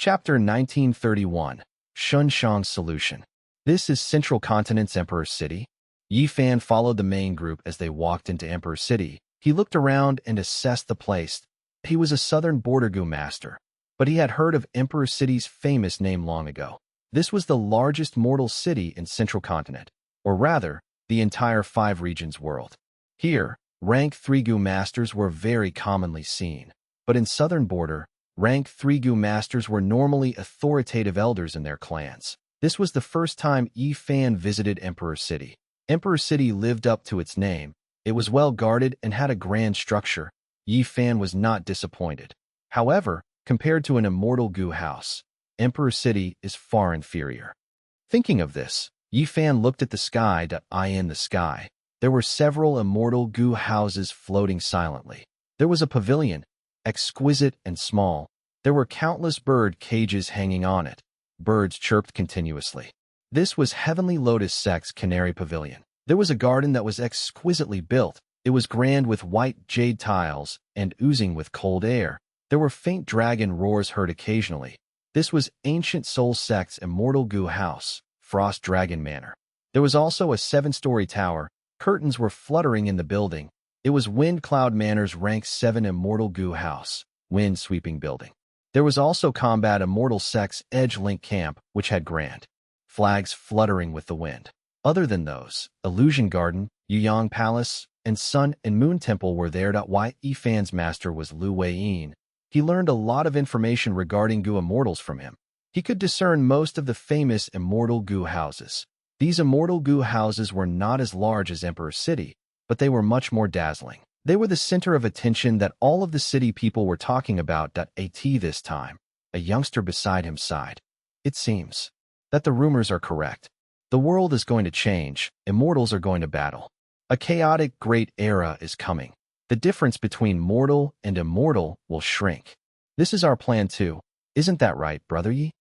Chapter 1931. Shunshang's Solution. This is Central Continent's Emperor City. Yi Fan followed the main group as they walked into Emperor City. He looked around and assessed the place. He was a southern border gu master, but he had heard of Emperor City's famous name long ago. This was the largest mortal city in Central Continent, or rather, the entire 5 regions world. Here, rank 3 gu masters were very commonly seen, but in southern border, rank 3 gu masters were normally authoritative elders in their clans. This was the first time Yi Fan visited Emperor City. Emperor City lived up to its name. It was well guarded and had a grand structure. Yi Fan was not disappointed. However, compared to an immortal gu house, Emperor City is far inferior. Thinking of this, Yi Fan looked at the sky. In the sky, there were several immortal gu houses floating silently. There was a pavilion, exquisite and small. There were countless bird cages hanging on it. Birds chirped continuously. This was Heavenly Lotus Sect's Canary Pavilion. There was a garden that was exquisitely built. It was grand with white jade tiles and oozing with cold air. There were faint dragon roars heard occasionally. This was Ancient Soul Sect's Immortal Gu House, Frost Dragon Manor. There was also a 7-story tower. Curtains were fluttering in the building. It was Wind Cloud Manor's Rank 7 Immortal Gu House, Wind Sweeping Building. There was also Combat Immortal Sect's Edge Link Camp, which had grand flags fluttering with the wind. Other than those, Illusion Garden, Yuyang Palace, and Sun and Moon Temple were there. Yi Fan's master was Lu Weiyin. He learned a lot of information regarding gu immortals from him. He could discern most of the famous immortal gu houses. These immortal gu houses were not as large as Emperor City, but they were much more dazzling. They were the center of attention that all of the city people were talking about. This time, a youngster beside him sighed. It seems that the rumors are correct. The world is going to change. Immortals are going to battle. A chaotic great era is coming. The difference between mortal and immortal will shrink. This is our plan too. Isn't that right, Brother Yi?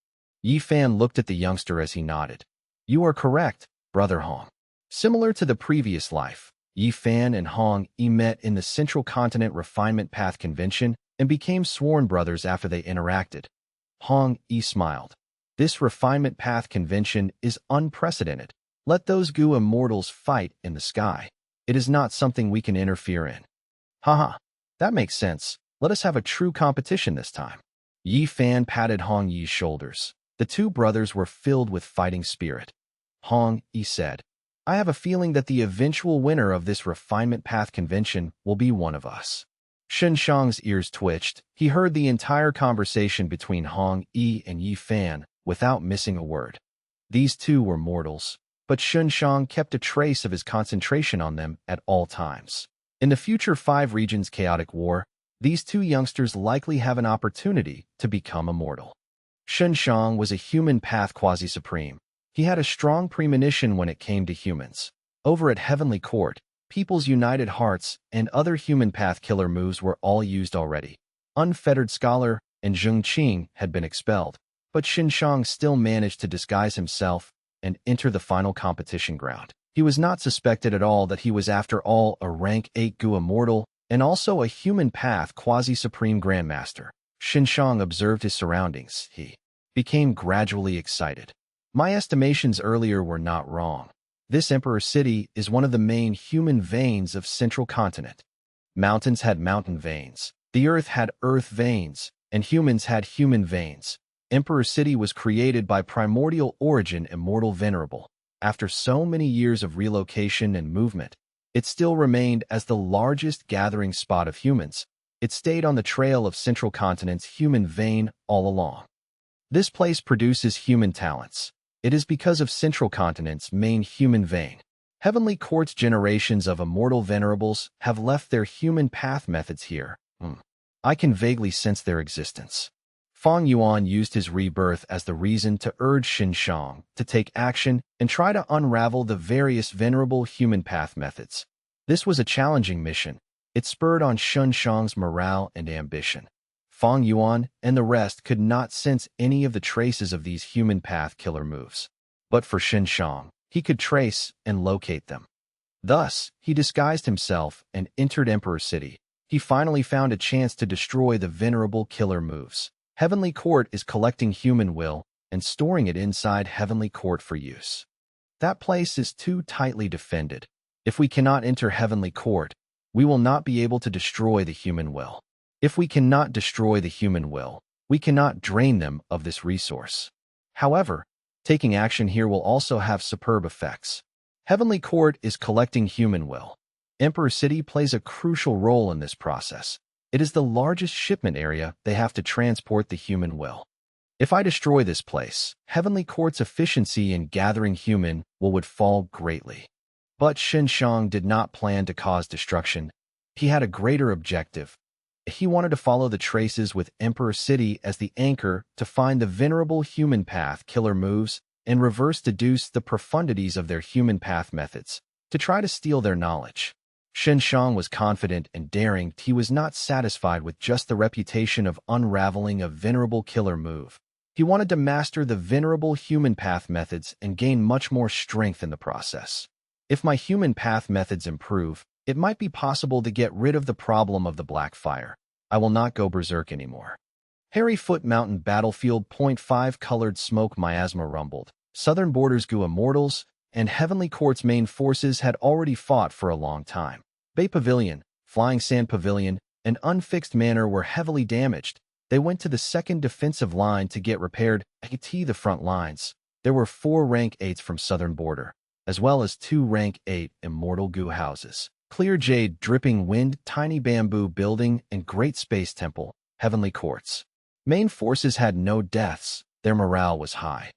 Yi Fan looked at the youngster as he nodded. You are correct, Brother Hong. Similar to the previous life, Yi Fan and Hong Yi met in the Central Continent Refinement Path Convention and became sworn brothers after they interacted. Hong Yi smiled. This Refinement Path Convention is unprecedented. Let those gu immortals fight in the sky. It is not something we can interfere in. Haha, that makes sense. Let us have a true competition this time. Yi Fan patted Hong Yi's shoulders. The 2 brothers were filled with fighting spirit. Hong Yi said, I have a feeling that the eventual winner of this Refinement Path Convention will be one of us. Shunshang's ears twitched. He heard the entire conversation between Hong Yi and Yi Fan without missing a word. These 2 were mortals, but Shunshang kept a trace of his concentration on them at all times. In the future 5 regions chaotic war, these 2 youngsters likely have an opportunity to become immortal. Shunshang was a human path quasi-supreme. He had a strong premonition when it came to humans. Over at Heavenly Court, People's United Hearts and other human path killer moves were all used already. Unfettered Scholar and Zheng Qing had been expelled, but Shunshang still managed to disguise himself and enter the final competition ground. He was not suspected at all that he was after all a rank 8 gu immortal and also a human path quasi-supreme grandmaster. Shunshang observed his surroundings. He became gradually excited. My estimations earlier were not wrong. This Emperor City is one of the main human veins of Central Continent. Mountains had mountain veins, the earth had earth veins, and humans had human veins. Emperor City was created by primordial origin immortal venerable. After so many years of relocation and movement, it still remained as the largest gathering spot of humans. It stayed on the trail of Central Continent's human vein all along. This place produces human talents. It is because of Central Continent's main human vein. Heavenly Court's generations of immortal venerables have left their human path methods here. I can vaguely sense their existence. Fang Yuan used his rebirth as the reason to urge Shunshang to take action and try to unravel the various venerable human path methods. This was a challenging mission. It spurred on Shunshang's morale and ambition. Fang Yuan and the rest could not sense any of the traces of these human path killer moves. But for Shunshang, he could trace and locate them. Thus, he disguised himself and entered Emperor City. He finally found a chance to destroy the venerable killer moves. Heavenly Court is collecting human will and storing it inside Heavenly Court for use. That place is too tightly defended. If we cannot enter Heavenly Court, we will not be able to destroy the human will. If we cannot destroy the human will, we cannot drain them of this resource. However, taking action here will also have superb effects. Heavenly Court is collecting human will. Emperor City plays a crucial role in this process. It is the largest shipment area they have to transport the human will. If I destroy this place, Heavenly Court's efficiency in gathering human will would fall greatly. But Shenshang did not plan to cause destruction. He had a greater objective. He wanted to follow the traces with Emperor City as the anchor to find the venerable human path killer moves and reverse deduce the profundities of their human path methods to try to steal their knowledge. Shenshang was confident and daring. He was not satisfied with just the reputation of unraveling a venerable killer move. He wanted to master the venerable human path methods and gain much more strength in the process. If my human path methods improve, it might be possible to get rid of the problem of the black fire. I will not go berserk anymore. Harryfoot Mountain Battlefield. 5 Colored smoke miasma rumbled. Southern Borders Gu Immortals and Heavenly Court's main forces had already fought for a long time. Bay Pavilion, Flying Sand Pavilion, and Unfixed Manor were heavily damaged. They went to the second defensive line to get repaired. The front lines. There were 4 rank 8s from Southern Border, as well as 2 rank 8 Immortal Gu houses. Clear Jade, Dripping Wind, Tiny Bamboo Building, and Great Space Temple, Heavenly Courts. Main forces had no deaths. Their morale was high.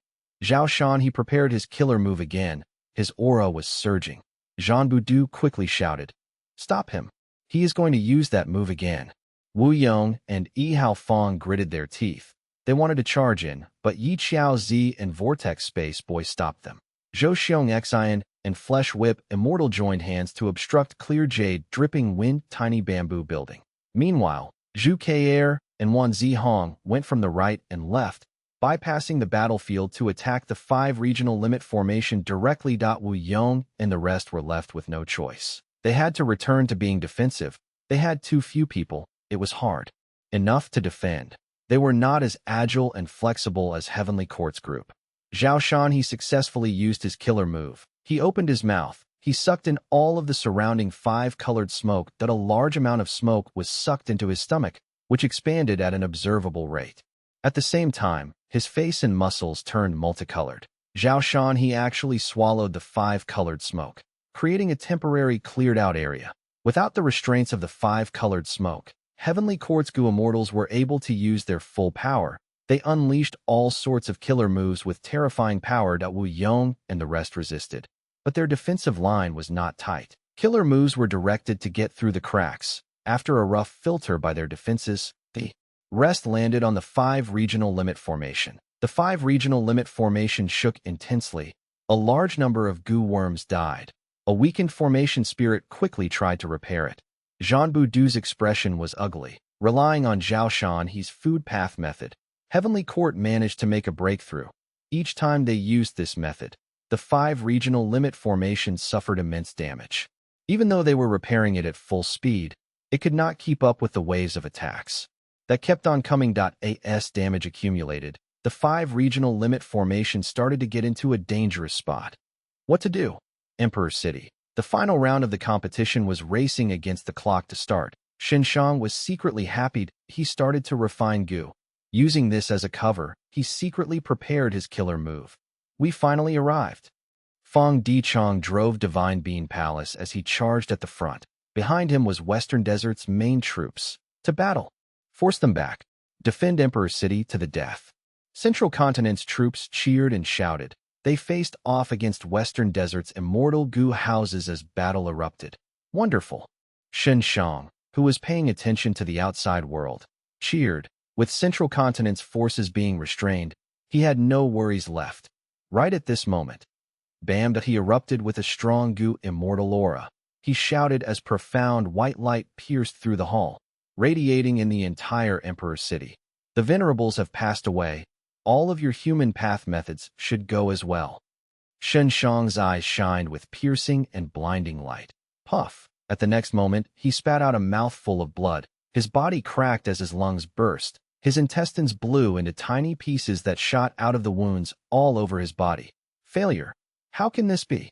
Zhao Shan, he prepared his killer move again. His aura was surging. Zhan Budu quickly shouted, "Stop him. He is going to use that move again." Wu Yong and Yi Hao Fang gritted their teeth. They wanted to charge in, but Yi Xiao Zi and Vortex Space Boy stopped them. Zhou Xiong Xian and Flesh Whip Immortal joined hands to obstruct Clear Jade, Dripping Wind, Tiny Bamboo Building. Meanwhile, Zhu K'er and Wan Zihong went from the right and left, bypassing the battlefield to attack the 5 regional limit formation directly. Wu Yong and the rest were left with no choice. They had to return to being defensive. They had too few people. It was hard enough to defend. They were not as agile and flexible as Heavenly Court's group. Zhao Shan, he successfully used his killer move. He opened his mouth. He sucked in all of the surrounding 5-colored smoke. That a large amount of smoke was sucked into his stomach, which expanded at an observable rate. At the same time, his face and muscles turned multicolored. Zhao Shan, he actually swallowed the 5-colored smoke, creating a temporary cleared-out area. Without the restraints of the 5-colored smoke, Heavenly Court's Gu Immortals were able to use their full power. They unleashed all sorts of killer moves with terrifying power. Wu Yong and the rest resisted, but their defensive line was not tight. Killer moves were directed to get through the cracks. After a rough filter by their defenses, the rest landed on the 5 regional limit formation. The 5 regional limit formation shook intensely. A large number of Gu worms died. A weakened formation spirit quickly tried to repair it. Zhan Budu's expression was ugly. Relying on Zhao Shan, his food path method, Heavenly Court managed to make a breakthrough. Each time they used this method, the 5 regional limit formations suffered immense damage. Even though they were repairing it at full speed, it could not keep up with the waves of attacks that kept on coming. As damage accumulated, the 5 regional limit formations started to get into a dangerous spot. What to do? Emperor City. The final round of the competition was racing against the clock to start. Shenshang was secretly happy. He started to refine Gu. Using this as a cover, he secretly prepared his killer move. We finally arrived. Fang Dichong drove Divine Bean Palace as he charged at the front. Behind him was Western Desert's main troops. To battle. Force them back. Defend Emperor City to the death. Central Continent's troops cheered and shouted. They faced off against Western Desert's Immortal Gu houses as battle erupted. Wonderful. Shenshang, who was paying attention to the outside world, cheered. With Central Continent's forces being restrained, he had no worries left. Right at this moment, bam, that he erupted with a strong Gu immortal aura. He shouted as profound white light pierced through the hall, radiating in the entire Emperor City. The Venerables have passed away. All of your human path methods should go as well. Shenshang's eyes shined with piercing and blinding light. Puff. At the next moment, he spat out a mouthful of blood. His body cracked as his lungs burst. His intestines blew into tiny pieces that shot out of the wounds all over his body. Failure. How can this be?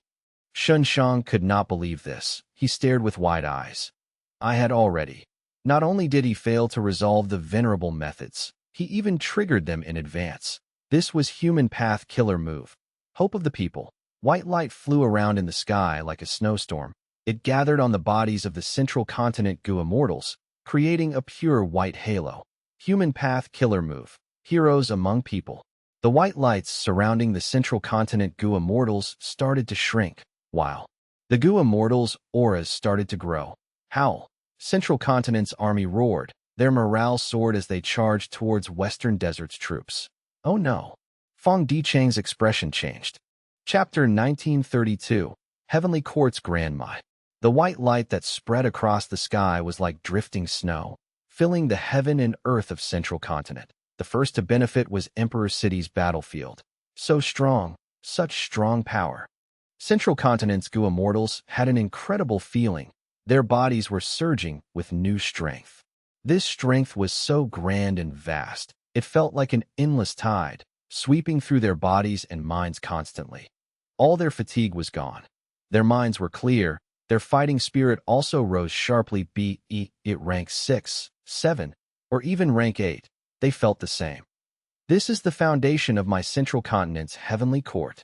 Shang could not believe this. He stared with wide eyes. I had already. Not only did he fail to resolve the venerable methods, he even triggered them in advance. This was human path killer move. Hope of the people. White light flew around in the sky like a snowstorm. It gathered on the bodies of the central continent Gu immortals, creating a pure white halo. Human path killer move. Heroes among people. The white lights surrounding the central continent Gu immortals started to shrink, while the Gu immortals' auras started to grow. Howl. Central continent's army roared. Their morale soared as they charged towards Western Desert's troops. Oh no. Fang Dichang's expression changed. Chapter 1932. Heavenly Court's Grandma. The white light that spread across the sky was like drifting snow, filling the heaven and earth of Central Continent. The first to benefit was Emperor City's battlefield. So strong, such strong power. Central Continent's Gu immortals had an incredible feeling. Their bodies were surging with new strength. This strength was so grand and vast, it felt like an endless tide, sweeping through their bodies and minds constantly. All their fatigue was gone. Their minds were clear. Their fighting spirit also rose sharply. Be it rank 6, 7, or even rank 8. They felt the same. This is the foundation of my Central Continent's heavenly court.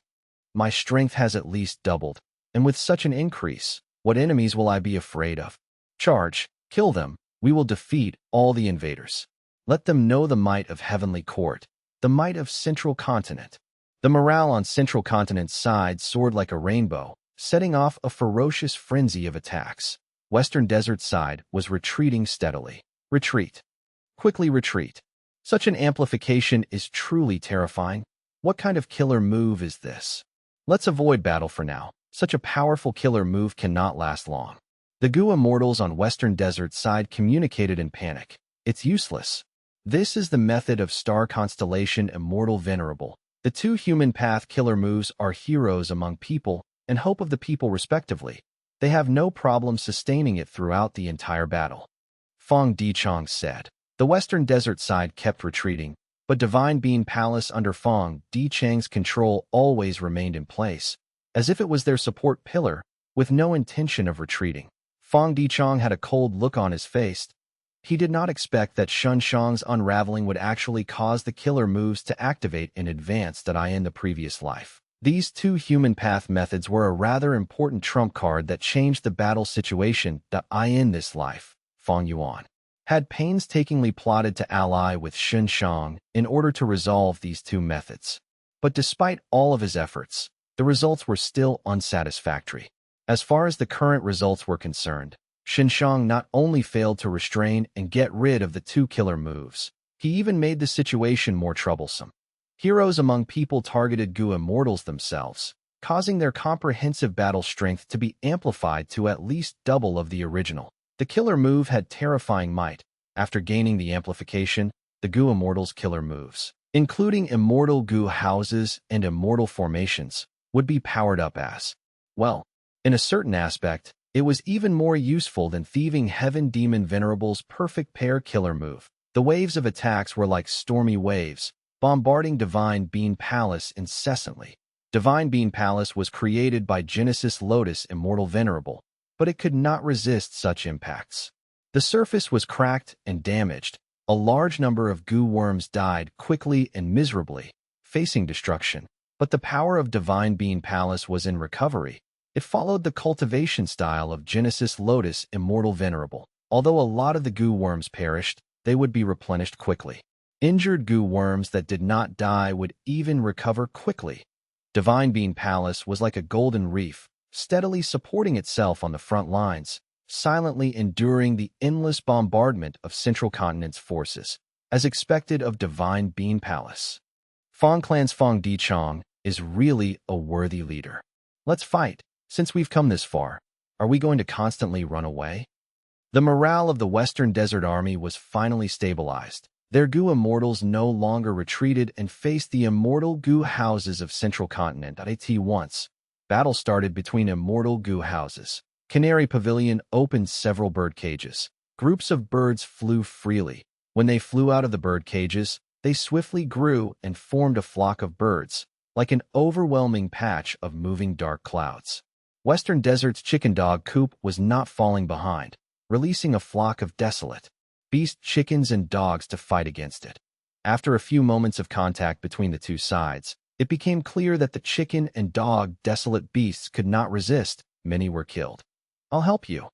My strength has at least doubled, and with such an increase, what enemies will I be afraid of? Charge, kill them, we will defeat all the invaders. Let them know the might of heavenly court, the might of Central Continent. The morale on Central Continent's side soared like a rainbow, setting off a ferocious frenzy of attacks. Western Desert's side was retreating steadily. Retreat. Quickly retreat. Such an amplification is truly terrifying. What kind of killer move is this? Let's avoid battle for now. Such a powerful killer move cannot last long. The Gu immortals on Western Desert's side communicated in panic. It's useless. This is the method of star constellation Immortal Venerable. The two human path killer moves are heroes among people and hope of the people respectively. They have no problem sustaining it throughout the entire battle. Fang Dichang said. The Western Desert side kept retreating, but Divine Being Palace under Fang Dichang's control always remained in place, as if it was their support pillar, with no intention of retreating. Fang Dichang had a cold look on his face. He did not expect that Shang's unraveling would actually cause the killer moves to activate in advance that I in the previous life. These two human path methods were a rather important trump card that changed the battle situation that I in this life. Fang Yuan had painstakingly plotted to ally with Shang in order to resolve these two methods. But despite all of his efforts, the results were still unsatisfactory. As far as the current results were concerned, Shang not only failed to restrain and get rid of the two killer moves, he even made the situation more troublesome. Heroes among people targeted Gu immortals themselves, causing their comprehensive battle strength to be amplified to at least double of the original. The killer move had terrifying might. After gaining the amplification, the Gu immortals' killer moves, including immortal Gu houses and immortal formations, would be powered up as well. In a certain aspect, it was even more useful than Thieving Heaven Demon Venerable's perfect pair killer move. The waves of attacks were like stormy waves, bombarding Divine Being Palace incessantly. Divine Being Palace was created by Genesis Lotus Immortal Venerable, but it could not resist such impacts. The surface was cracked and damaged. A large number of Gu worms died quickly and miserably, facing destruction. But the power of Divine Being Palace was in recovery. It followed the cultivation style of Genesis Lotus Immortal Venerable. Although a lot of the Gu worms perished, they would be replenished quickly. Injured Gu worms that did not die would even recover quickly. Divine Being Palace was like a golden reef, steadily supporting itself on the front lines, silently enduring the endless bombardment of Central Continent's forces, as expected of Divine Being Palace. Fang Clan's Fang Dichang is really a worthy leader. Let's fight. Since we've come this far, are we going to constantly run away? The morale of the Western Desert Army was finally stabilized. Their Gu immortals no longer retreated and faced the immortal Gu houses of Central Continent. At once, battle started between immortal Gu houses. Canary Pavilion opened several bird cages. Groups of birds flew freely. When they flew out of the bird cages, they swiftly grew and formed a flock of birds, like an overwhelming patch of moving dark clouds. Western Desert's chicken dog coop was not falling behind, releasing a flock of desolate beast chickens and dogs to fight against it. After a few moments of contact between the two sides, it became clear that the chicken and dog desolate beasts could not resist. Many were killed. I'll help you.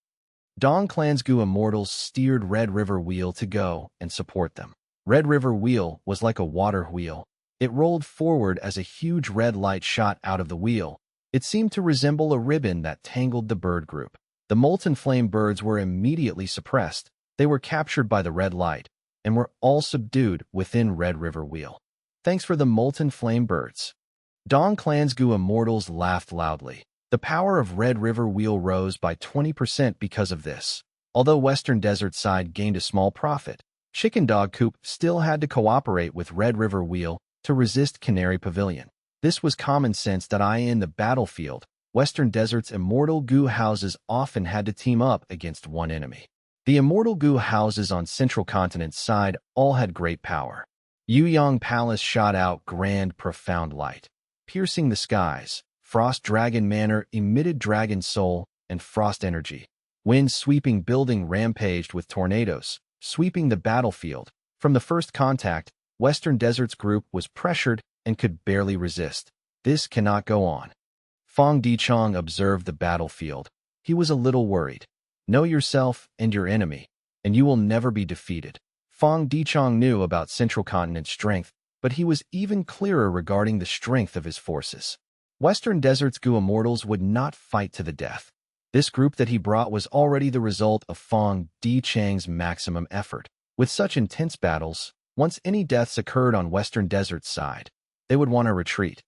Dong Clan's Gu immortals steered Red River Wheel to go and support them. Red River Wheel was like a water wheel. It rolled forward as a huge red light shot out of the wheel. It seemed to resemble a ribbon that tangled the bird group. The molten flame birds were immediately suppressed. They were captured by the red light and were all subdued within Red River Wheel. Thanks for the molten flame birds. Dong Clan's Gu immortals laughed loudly. The power of Red River Wheel rose by 20% because of this. Although Western Desert side gained a small profit, Chicken Dog Coop still had to cooperate with Red River Wheel to resist Canary Pavilion. This was common sense that in the battlefield, Western Desert's immortal Gu houses often had to team up against one enemy. The immortal Gu houses on Central Continent's side all had great power. Yuyang Palace shot out grand, profound light, piercing the skies. Frost Dragon Manor emitted dragon soul and frost energy. Wind Sweeping Building rampaged with tornadoes, sweeping the battlefield. From the first contact, Western Desert's group was pressured and could barely resist. This cannot go on. Fang Dichong observed the battlefield. He was a little worried. Know yourself and your enemy, and you will never be defeated. Fang Dichong knew about Central Continent's strength, but he was even clearer regarding the strength of his forces. Western Desert's Gu immortals would not fight to the death. This group that he brought was already the result of Fang Dichang's maximum effort. With such intense battles, once any deaths occurred on Western Desert's side, they would want to retreat.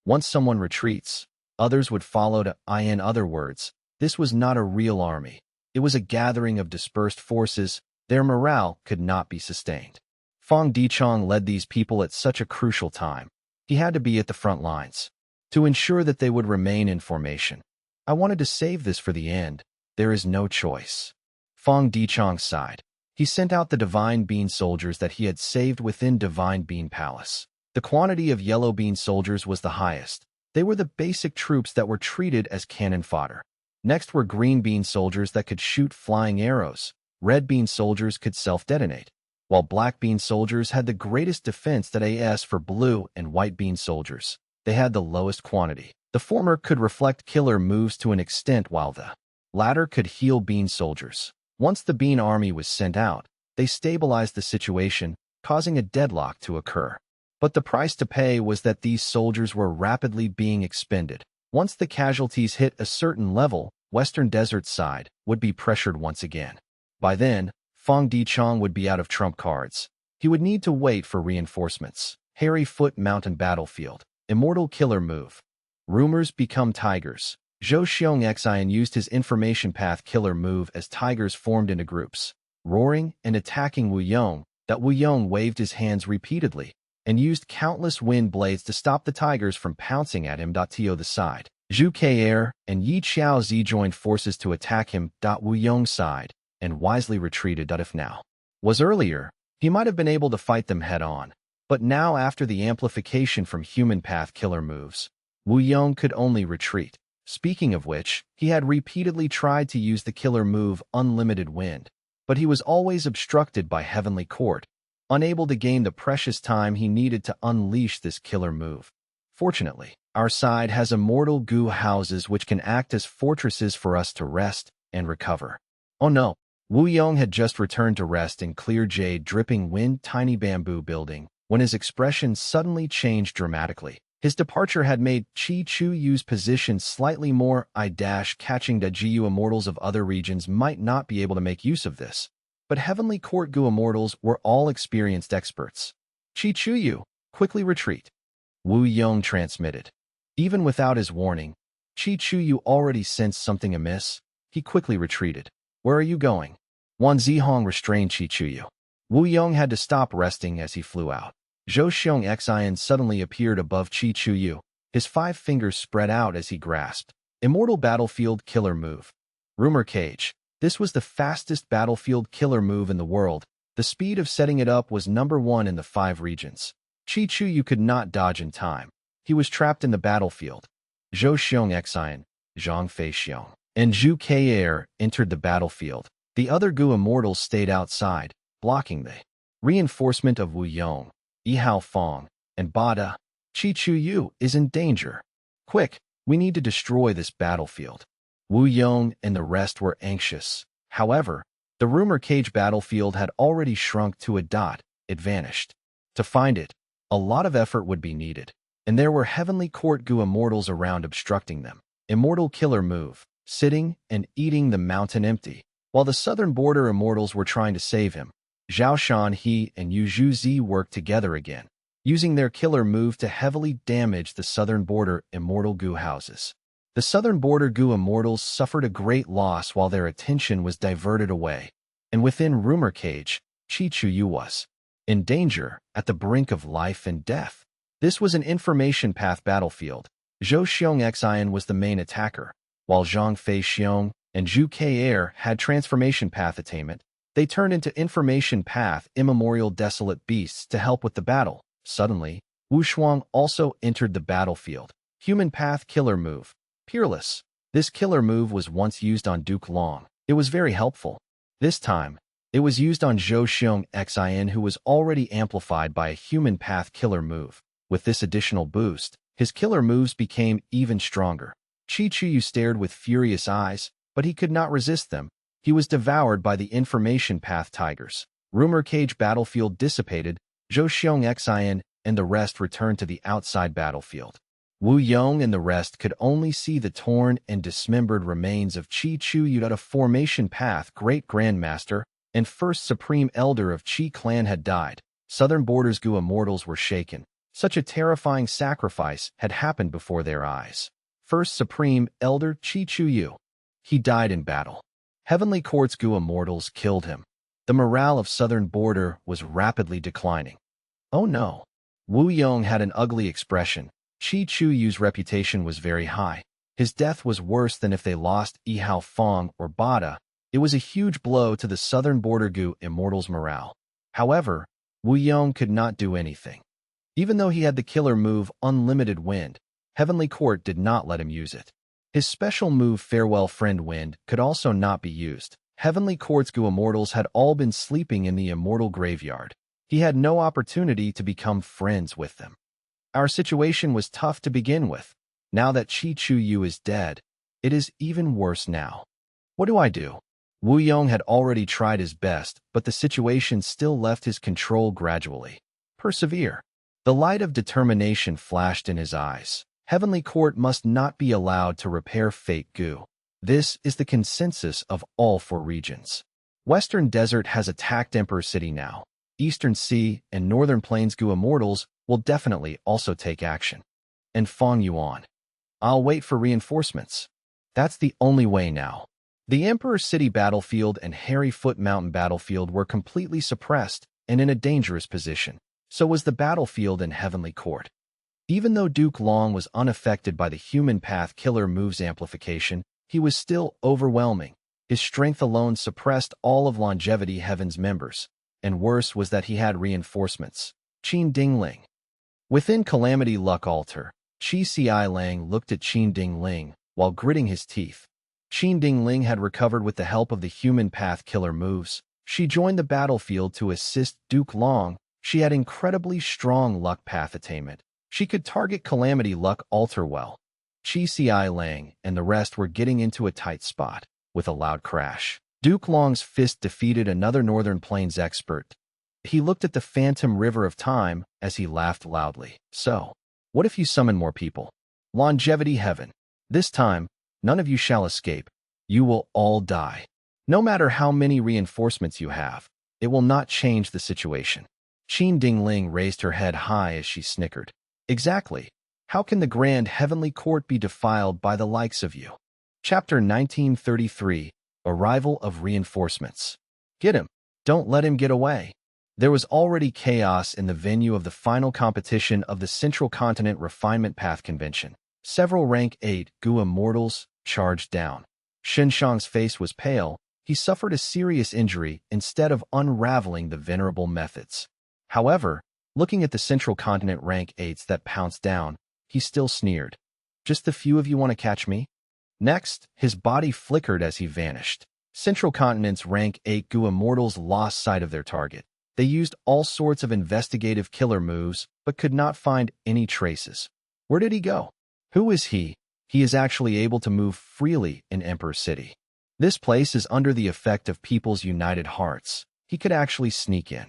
Once someone retreats, others would follow. In other words, this was not a real army. It was a gathering of dispersed forces. Their morale could not be sustained. Fang Dichong led these people at such a crucial time. He had to be at the front lines to ensure that they would remain in formation. I wanted to save this for the end. There is no choice. Fang Dichong sighed. He sent out the Divine Bean soldiers that he had saved within Divine Bean Palace. The quantity of yellow bean soldiers was the highest. They were the basic troops that were treated as cannon fodder. Next were green bean soldiers that could shoot flying arrows. Red bean soldiers could self-detonate, while black bean soldiers had the greatest defense. As for blue and white bean soldiers, they had the lowest quantity. The former could reflect killer moves to an extent, while the latter could heal bean soldiers. Once the bean army was sent out, they stabilized the situation, causing a deadlock to occur. But the price to pay was that these soldiers were rapidly being expended. Once the casualties hit a certain level, Western Desert's side would be pressured once again. By then, Fang Dichong would be out of trump cards. He would need to wait for reinforcements. Hairy Foot Mountain Battlefield. Immortal Killer Move. Rumors become tigers. Zhou Xiong used his information path killer move as tigers formed into groups, roaring and attacking Wu Yong. Wu Yong waved his hands repeatedly and used countless wind blades to stop the tigers from pouncing at him. The side. Zhu Ke and Yi Xiaozi joined forces to attack him. Wu Yong's side and wisely retreated. If now was earlier, he might have been able to fight them head-on. But now, after the amplification from human path killer moves, Wu Yong could only retreat. Speaking of which, he had repeatedly tried to use the killer move Unlimited Wind, but he was always obstructed by Heavenly Court, unable to gain the precious time he needed to unleash this killer move. Fortunately, our side has immortal Gu houses which can act as fortresses for us to rest and recover. Oh no! Wu Yong had just returned to rest in clear jade dripping wind tiny bamboo building when his expression suddenly changed dramatically. His departure had made Chi Chu Yu's position slightly more catching. The Gu immortals of other regions might not be able to make use of this, but Heavenly Court Gu immortals were all experienced experts. Chi Chu Yu, quickly retreat. Wu Yong transmitted. Even without his warning, Chi Chu Yu already sensed something amiss. He quickly retreated. Where are you going? Wan Zihong restrained Chi Chu Yu. Wu Yong had to stop resting as he flew out. Zhou Xiong suddenly appeared above Chi Chu Yu. His 5 fingers spread out as he grasped. Immortal Battlefield Killer Move. Rumor Cage. This was the fastest battlefield killer move in the world. The speed of setting it up was #1 in the 5 regions. Qi Chuyu could not dodge in time. He was trapped in the battlefield. Zhou Xiong Xian, Zhang Fei Xiong, and Zhu Kei'er entered the battlefield. The other Gu immortals stayed outside, blocking the reinforcement of Wu Yong, Yihao Fang, and Bada. Qi Chuyu is in danger. Quick, we need to destroy this battlefield. Wu Yong and the rest were anxious. However, the rumor cage battlefield had already shrunk to a dot. It vanished. To find it, a lot of effort would be needed, and there were Heavenly Court Gu immortals around obstructing them. Immortal Killer Move, sitting and eating the mountain empty. While the southern border immortals were trying to save him, Zhao Shan He and Yu Zhuzi worked together again, using their killer move to heavily damage the southern border immortal Gu houses. The southern border Gu immortals suffered a great loss while their attention was diverted away, and within Rumor Cage, Qi Chuyu was in danger, at the brink of life and death. This was an information path battlefield. Zhou Xiong Xian was the main attacker, while Zhang Fei Xiong and Zhu Kei'er had transformation path attainment. They turned into information path immemorial desolate beasts to help with the battle. Suddenly, Wu Shuang also entered the battlefield. Human path killer move. Peerless. This killer move was once used on Duke Long. It was very helpful. This time, it was used on Zhou Xiong Xian, who was already amplified by a human path killer move. With this additional boost, his killer moves became even stronger. Qi Chuyu stared with furious eyes, but he could not resist them. He was devoured by the information path tigers. Rumor Cage battlefield dissipated. Zhou Xiong Xian and the rest returned to the outside battlefield. Wu Yong and the rest could only see the torn and dismembered remains of Qi Chuyu. A formation path great grandmaster and first supreme elder of Qi clan had died. Southern borders Gu immortals were shaken. Such a terrifying sacrifice had happened before their eyes. First supreme elder Qi Chuyu. He died in battle. Heavenly Court's Gu immortals killed him. The morale of southern border was rapidly declining. Oh no. Wu Yong had an ugly expression. Qi Chuyu's reputation was very high. His death was worse than if they lost Yihao Fang or Bada. It was a huge blow to the southern border Gu immortals' morale. However, Wu Yong could not do anything. Even though he had the killer move Unlimited Wind, Heavenly Court did not let him use it. His special move Farewell Friend Wind could also not be used. Heavenly Court's Gu immortals had all been sleeping in the immortal graveyard. He had no opportunity to become friends with them. Our situation was tough to begin with. Now that Qi Chuyu is dead, it is even worse now. What do I do? Wu Yong had already tried his best, but the situation still left his control gradually. Persevere. The light of determination flashed in his eyes. Heavenly Court must not be allowed to repair fate Gu. This is the consensus of all 4 regions. Western Desert has attacked Emperor City now. Eastern Sea and Northern Plains Gu immortals will definitely also take action. And Fang Yuan. I'll wait for reinforcements. That's the only way now. The Emperor City battlefield and Hairy Foot Mountain battlefield were completely suppressed and in a dangerous position. So was the battlefield in Heavenly Court. Even though Duke Long was unaffected by the human path killer moves amplification, he was still overwhelming. His strength alone suppressed all of Longevity Heaven's members. And worse was that he had reinforcements. Qin Dingling. Within Calamity Luck Altar, Qi Ci Lang looked at Qin Dingling while gritting his teeth. Qin Dingling had recovered with the help of the human path killer moves. She joined the battlefield to assist Duke Long. She had incredibly strong luck path attainment. She could target Calamity Luck Altar well. Qi Ci Lang and the rest were getting into a tight spot. With a loud crash, Duke Long's fist defeated another Northern Plains expert. He looked at the phantom river of time as he laughed loudly. So, what if you summon more people? Longevity Heaven. This time, none of you shall escape. You will all die. No matter how many reinforcements you have, it will not change the situation. Qin Dingling raised her head high as she snickered. Exactly. How can the Grand Heavenly Court be defiled by the likes of you? Chapter 1933, Arrival of Reinforcements. Get him. Don't let him get away. There was already chaos in the venue of the final competition of the Central Continent Refinement Path Convention. Several rank 8 Gu immortals charged down. Shenshang's face was pale. he suffered a serious injury instead of unraveling the venerable methods. However, looking at the central continent rank 8s that pounced down, he still sneered. Just the few of you want to catch me? Next, his body flickered as he vanished. Central Continent's rank 8 Gu immortals lost sight of their target. They used all sorts of investigative killer moves, but could not find any traces. Where did he go? Who is he? He is actually able to move freely in Emperor City. This place is under the effect of people's united hearts. He could actually sneak in.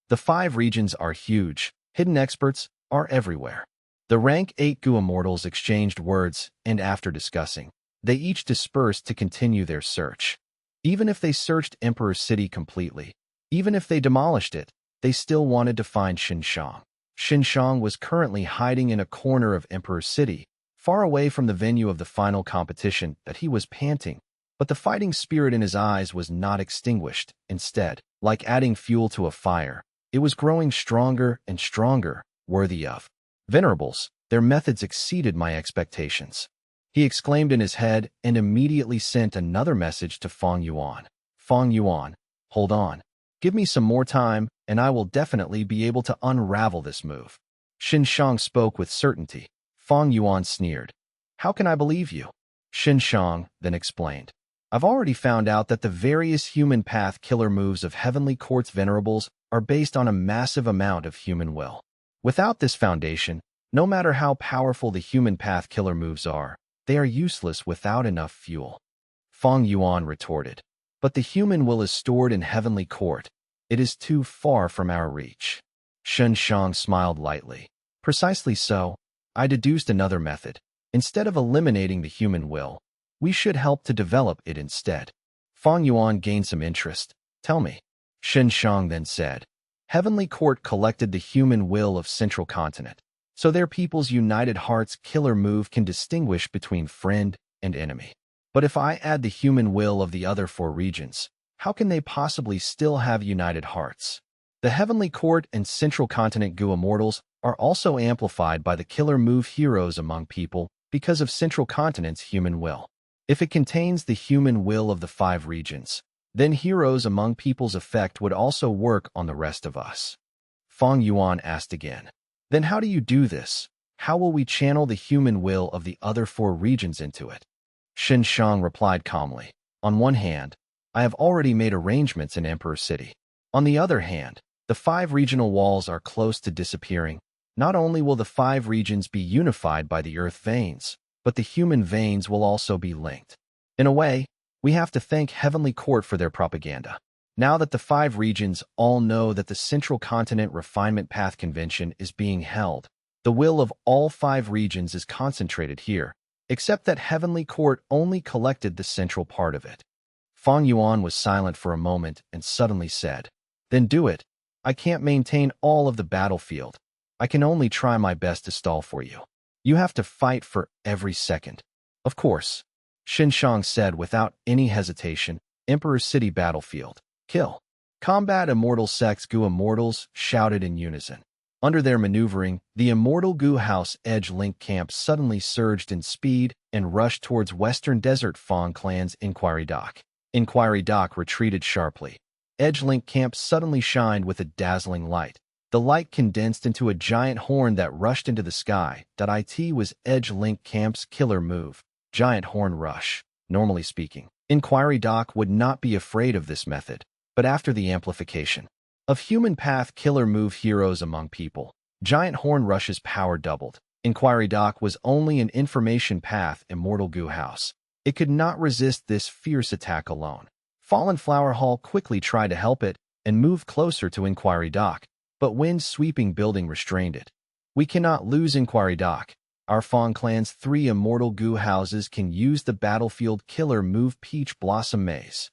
The 5 regions are huge. Hidden experts are everywhere. The rank 8 Gu immortals exchanged words, and after discussing, they each dispersed to continue their search. Even if they searched Emperor City completely, even if they demolished it, they still wanted to find Xinshang. Xinshang was currently hiding in a corner of Emperor City, far away from the venue of the final competition that he was panting. But the fighting spirit in his eyes was not extinguished. Instead, like adding fuel to a fire, it was growing stronger and stronger, worthy of. Venerables, their methods exceeded my expectations. He exclaimed in his head and immediately sent another message to Fang Yuan. Fang Yuan, hold on. Give me some more time, and I will definitely be able to unravel this move. Xinshang spoke with certainty. Fang Yuan sneered. How can I believe you? Xinshang then explained. I've already found out that the various human path killer moves of Heavenly Court's venerables are based on a massive amount of human will. Without this foundation, no matter how powerful the human path killer moves are, they are useless without enough fuel. Fang Yuan retorted. But the human will is stored in Heavenly Court. It is too far from our reach. Xinshang smiled lightly. Precisely so. I deduced another method. Instead of eliminating the human will, we should help to develop it instead. Fang Yuan gained some interest. Tell me. Xinshang then said. Heavenly Court collected the human will of Central Continent, so their people's united hearts killer move can distinguish between friend and enemy. But if I add the human will of the other 4 regions, how can they possibly still have united hearts? The Heavenly Court and Central Continent Gu immortals are also amplified by the killer move heroes among people because of Central Continent's human will. If it contains the human will of the 5 regions, then heroes among people's effect would also work on the rest of us. Fang Yuan asked again. Then how do you do this? How will we channel the human will of the other 4 regions into it? Xinshang replied calmly. On one hand, I have already made arrangements in Emperor City. On the other hand, the 5 regional walls are close to disappearing. Not only will the 5 regions be unified by the earth veins, but the human veins will also be linked. In a way, we have to thank Heavenly Court for their propaganda. Now that the 5 regions all know that the Central Continent Refinement Path Convention is being held, the will of all 5 regions is concentrated here, except that Heavenly Court only collected the central part of it. Fang Yuan was silent for a moment and suddenly said, Then do it. I can't maintain all of the battlefield. I can only try my best to stall for you. You have to fight for every second. Of course, Xinshang said without any hesitation. Emperor City battlefield. Kill. Combat immortal sects Gu immortals shouted in unison. Under their maneuvering, the immortal Gu House Edge Link camp suddenly surged in speed and rushed towards Western Desert Fang Clan's Inquiry Dock. Inquiry Dock retreated sharply. Edge Link camp suddenly shined with a dazzling light. The light condensed into a giant horn that rushed into the sky. It was Edge Link camp's killer move. Giant horn rush. Normally speaking, Inquiry Dock would not be afraid of this method, but after the amplification of human path killer move heroes among people, Giant Horn Rush's power doubled. Inquiry Dock was only an information path immortal Gu House. It could not resist this fierce attack alone. Fallen Flower Hall quickly tried to help it and moved closer to Inquiry Dock, but wind-sweeping building restrained it. We cannot lose Inquiry Dock. Our Fang Clan's 3 immortal Gu houses can use the battlefield killer move Peach Blossom Maze.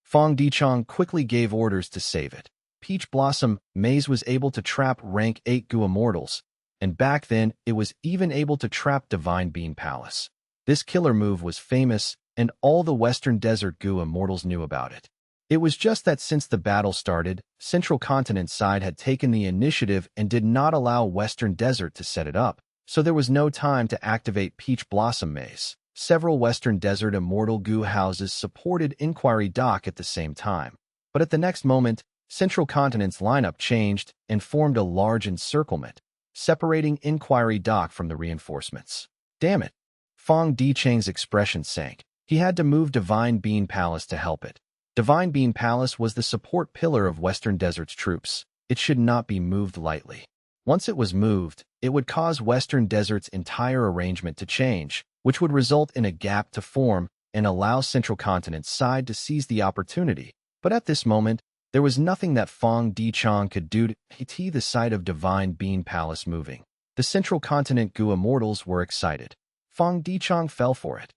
Fang Dichang quickly gave orders to save it. Peach Blossom Maze was able to trap rank 8 Gu immortals, and back then it was even able to trap Divine Bean Palace. This killer move was famous, and all the Western Desert Gu immortals knew about it. It was just that since the battle started, Central Continent side had taken the initiative and did not allow Western Desert to set it up, so there was no time to activate Peach Blossom Maze. Several Western Desert Immortal Gu houses supported Inquiry Dock at the same time. But at the next moment, Central Continent's lineup changed and formed a large encirclement, separating Inquiry Dock from the reinforcements. Damn it. Fang Dicheng's expression sank. He had to move Divine Bean Palace to help it. Divine Bean Palace was the support pillar of Western Desert's troops. It should not be moved lightly. Once it was moved, it would cause Western Desert's entire arrangement to change, which would result in a gap to form and allow Central Continent's side to seize the opportunity. But at this moment, there was nothing that Fang Dicheng could do to keep the sight of Divine Bean Palace moving. The Central Continent Gu Immortals were excited. Fang Dicheng fell for it.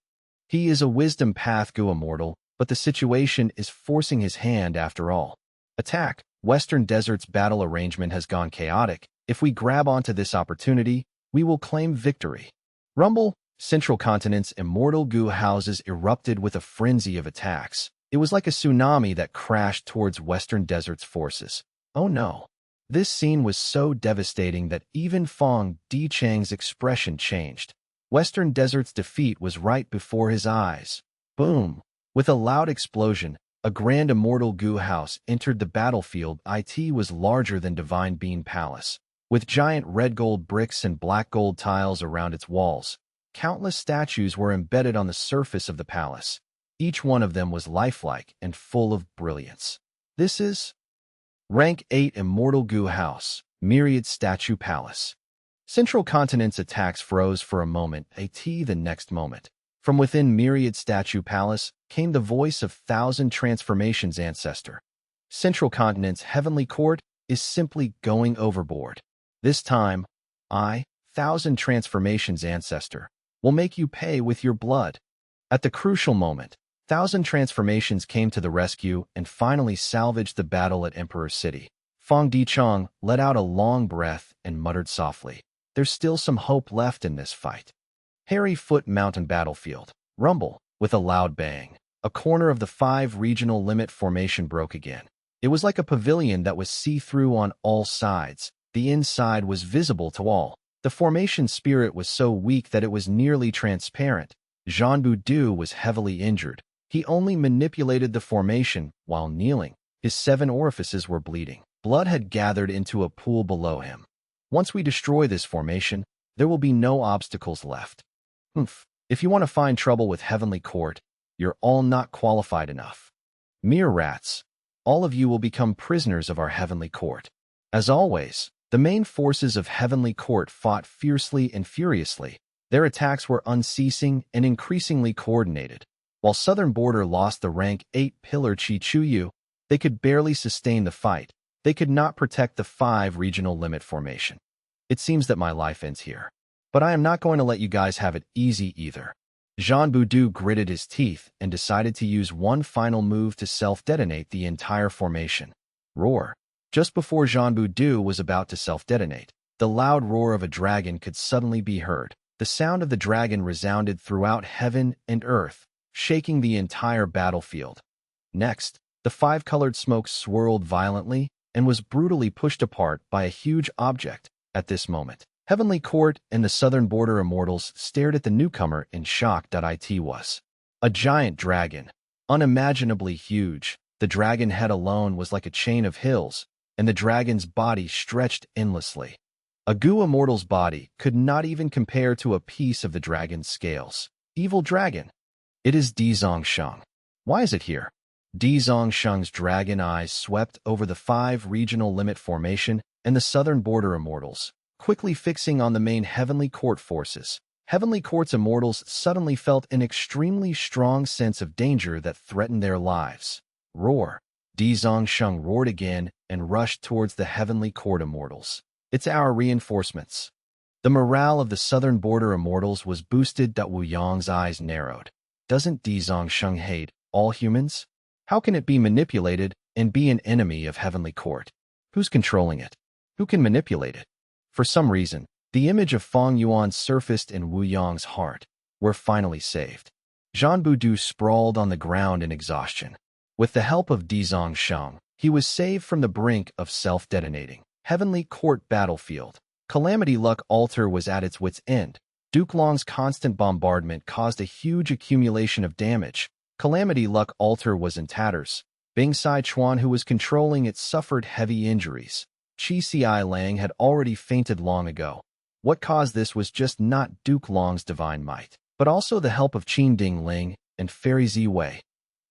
He is a wisdom path Gu Immortal, but the situation is forcing his hand after all. Attack! Western Desert's battle arrangement has gone chaotic. If we grab onto this opportunity, we will claim victory. Rumble! Central Continent's immortal Gu houses erupted with a frenzy of attacks. It was like a tsunami that crashed towards Western Desert's forces. Oh no. This scene was so devastating that even Fang Dicheng's expression changed. Western Desert's defeat was right before his eyes. Boom! With a loud explosion, a grand immortal Gu house entered the battlefield. It was larger than Divine Bean Palace, with giant red gold bricks and black gold tiles around its walls. Countless statues were embedded on the surface of the palace. Each one of them was lifelike and full of brilliance. This is Rank 8 Immortal Gu House, Myriad Statue Palace. Central Continent's attacks froze for a moment, the next moment. From within Myriad Statue Palace came the voice of Thousand Transformations Ancestor. Central Continent's Heavenly Court is simply going overboard. This time, Thousand Transformations Ancestor, will make you pay with your blood. At the crucial moment, Thousand Transformations came to the rescue and finally salvaged the battle at Emperor City. Fang Dicheng let out a long breath and muttered softly, "There's still some hope left in this fight." Hairy Foot Mountain Battlefield. Rumble. With a loud bang, a corner of the 5 regional limit formation broke again. It was like a pavilion that was see-through on all sides. The inside was visible to all. The formation spirit was so weak that it was nearly transparent. Zhanbu Du was heavily injured. He only manipulated the formation while kneeling. His 7 orifices were bleeding. Blood had gathered into a pool below him. Once we destroy this formation, there will be no obstacles left. If you want to find trouble with Heavenly Court, you're all not qualified enough. Mere rats. All of you will become prisoners of our Heavenly Court. As always, the main forces of Heavenly Court fought fiercely and furiously. Their attacks were unceasing and increasingly coordinated. While Southern Border lost the rank 8 pillar Chi Chuyu, they could barely sustain the fight. They could not protect the 5 regional limit formation. It seems that my life ends here. But I am not going to let you guys have it easy either. Zhanbu Du gritted his teeth and decided to use one final move to self-detonate the entire formation. Roar. Just before Zhanbu Du was about to self-detonate, the loud roar of a dragon could suddenly be heard. The sound of the dragon resounded throughout heaven and earth, shaking the entire battlefield. Next, the 5-colored smoke swirled violently and was brutally pushed apart by a huge object. At this moment, Heavenly Court and the Southern Border Immortals stared at the newcomer in shock. It was a giant dragon, unimaginably huge. The dragon head alone was like a chain of hills, and the dragon's body stretched endlessly. A Gu Immortal's body could not even compare to a piece of the dragon's scales. Evil dragon. It is Di Zongsheng. Why is it here? Di Zongsheng's dragon eyes swept over the 5 regional limit formation and the Southern Border Immortals, quickly fixing on the main Heavenly Court forces. Heavenly Court's Immortals suddenly felt an extremely strong sense of danger that threatened their lives. Roar. Di Zongsheng roared again and rushed towards the Heavenly Court Immortals. It's our reinforcements. The morale of the Southern Border Immortals was boosted. Wu Yang's eyes narrowed. Doesn't Di Zongsheng hate all humans? How can it be manipulated and be an enemy of Heavenly Court? Who's controlling it? Who can manipulate it? For some reason, the image of Fang Yuan surfaced in Wu Yang's heart. We're finally saved. Zhanbu Du sprawled on the ground in exhaustion. With the help of Di Zongsheng, he was saved from the brink of self-detonating. Heavenly Court Battlefield. Calamity Luck Altar was at its wit's end. Duke Long's constant bombardment caused a huge accumulation of damage. Calamity Luck Altar was in tatters. Bing Sichuan, who was controlling it, suffered heavy injuries. Qi Ci Lang had already fainted long ago. What caused this was just not Duke Long's divine might, but also the help of Qin Ding Ling and Fairy Zi Wei.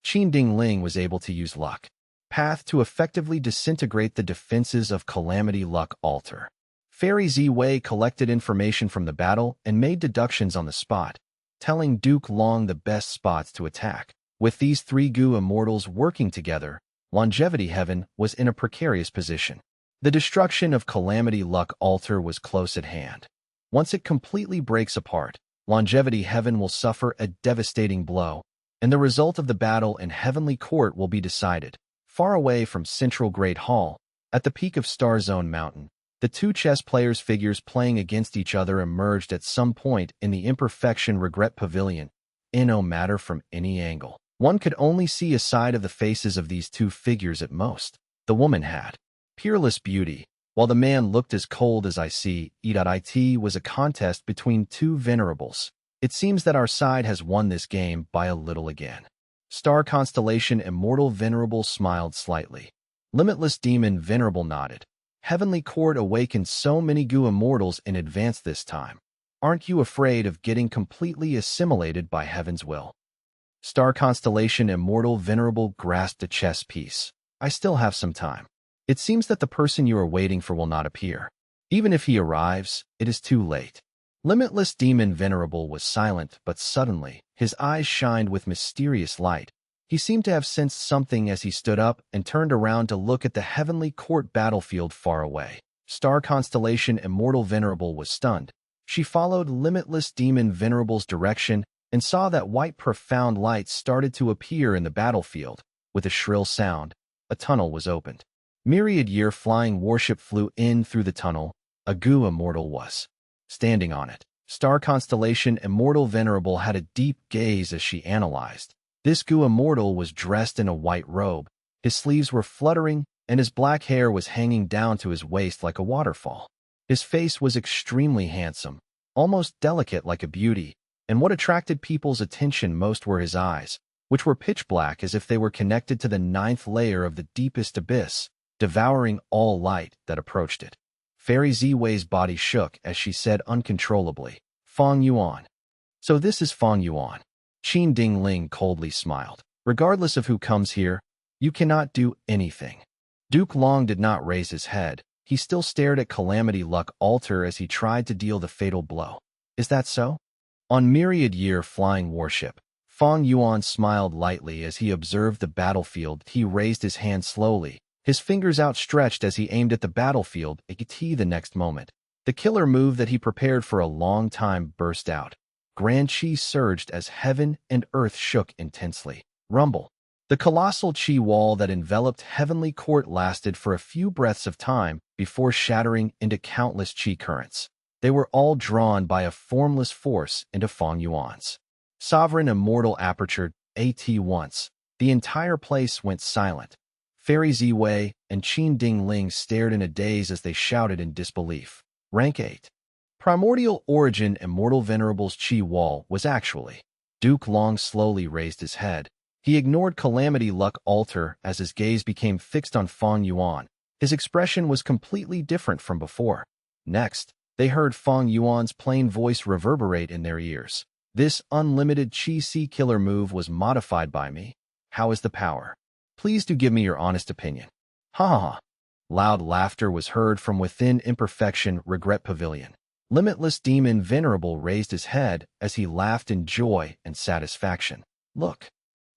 Qin Ding Ling was able to use luck path to effectively disintegrate the defenses of Calamity Luck Altar. Fairy Zi Wei collected information from the battle and made deductions on the spot, telling Duke Long the best spots to attack. With these three Gu immortals working together, Longevity Heaven was in a precarious position. The destruction of Calamity Luck Altar was close at hand. Once it completely breaks apart, Longevity Heaven will suffer a devastating blow, and the result of the battle in Heavenly Court will be decided. Far away from Central Great Hall, at the peak of Star Zone Mountain, the two chess players' figures playing against each other emerged at some point in the Imperfection Regret Pavilion. In no matter from any angle, one could only see a side of the faces of these two figures at most. The woman had peerless beauty, while the man looked as cold as ice. It was a contest between two venerables. It seems that our side has won this game by a little again. Star Constellation Immortal Venerable smiled slightly. Limitless Demon Venerable nodded. Heavenly Court awakened so many Gu immortals in advance this time. Aren't you afraid of getting completely assimilated by Heaven's will? Star Constellation Immortal Venerable grasped a chess piece. I still have some time. It seems that the person you are waiting for will not appear. Even if he arrives, it is too late. Limitless Demon Venerable was silent, but suddenly, his eyes shined with mysterious light. He seemed to have sensed something as he stood up and turned around to look at the Heavenly Court battlefield far away. Star Constellation Immortal Venerable was stunned. She followed Limitless Demon Venerable's direction and saw that white profound light started to appear in the battlefield. With a shrill sound, a tunnel was opened. Myriad Year Flying Warship flew in through the tunnel. A Gu immortal was standing on it. Star Constellation Immortal Venerable had a deep gaze as she analyzed. This Gu immortal was dressed in a white robe. His sleeves were fluttering, and his black hair was hanging down to his waist like a waterfall. His face was extremely handsome, almost delicate like a beauty, and what attracted people's attention most were his eyes, which were pitch black as if they were connected to the ninth layer of the deepest abyss, devouring all light that approached it. Fairy Zi Wei's body shook as she said uncontrollably, Fang Yuan. So this is Fang Yuan. Qin Ding Ling coldly smiled. Regardless of who comes here, you cannot do anything. Duke Long did not raise his head. He still stared at Calamity Luck Altar as he tried to deal the fatal blow. Is that so? On Myriad Year Flying Warship, Fang Yuan smiled lightly as he observed the battlefield. He raised his hand slowly, his fingers outstretched as he aimed at the battlefield. The next moment, the killer move that he prepared for a long time burst out. Grand Qi surged as heaven and earth shook intensely. Rumble. The colossal Qi wall that enveloped Heavenly Court lasted for a few breaths of time before shattering into countless Qi currents. They were all drawn by a formless force into Fang Yuan's sovereign immortal aperture. At once, the entire place went silent. Fairy Zi Wei and Qin Ding Ling stared in a daze as they shouted in disbelief. Rank 8. Primordial Origin Immortal Venerable's Qi wall was actually. Duke Long slowly raised his head. He ignored Calamity Luck Altar as his gaze became fixed on Fang Yuan. His expression was completely different from before. Next, they heard Fang Yuan's plain voice reverberate in their ears. This unlimited Qi Si killer move was modified by me. How is the power? Please do give me your honest opinion. Ha ha ha. Loud laughter was heard from within Imperfection Regret Pavilion. Limitless Demon Venerable raised his head as he laughed in joy and satisfaction. Look.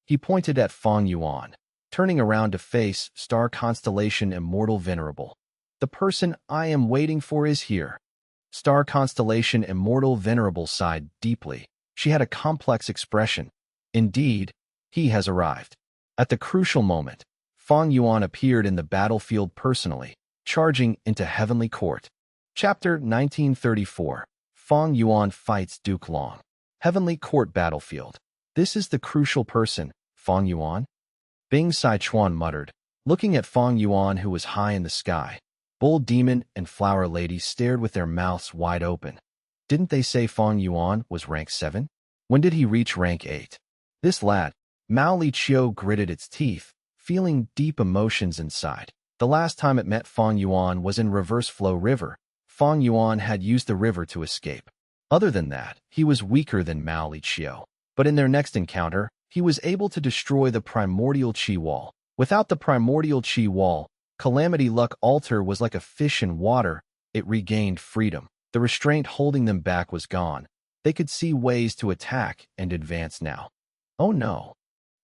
He pointed at Fang Yuan, turning around to face Star Constellation Immortal Venerable. The person I am waiting for is here. Star Constellation Immortal Venerable sighed deeply. She had a complex expression. Indeed, he has arrived. At the crucial moment, Fang Yuan appeared in the battlefield personally, charging into Heavenly Court. Chapter 1934. Fang Yuan fights Duke Long. Heavenly Court battlefield. This is the crucial person, Fang Yuan? Bing Sichuan muttered, looking at Fang Yuan who was high in the sky. Bull Demon and Flower Lady stared with their mouths wide open. Didn't they say Fang Yuan was rank 7? When did he reach rank 8? This lad, Mao Li Qiu gritted its teeth, feeling deep emotions inside. The last time it met Fang Yuan was in Reverse Flow River. Fang Yuan had used the river to escape. Other than that, he was weaker than Mao Li Qiu. But in their next encounter, he was able to destroy the primordial Qi wall. Without the primordial Qi wall, Calamity Luck Altar was like a fish in water. It regained freedom. The restraint holding them back was gone. They could see ways to attack and advance now. Oh no.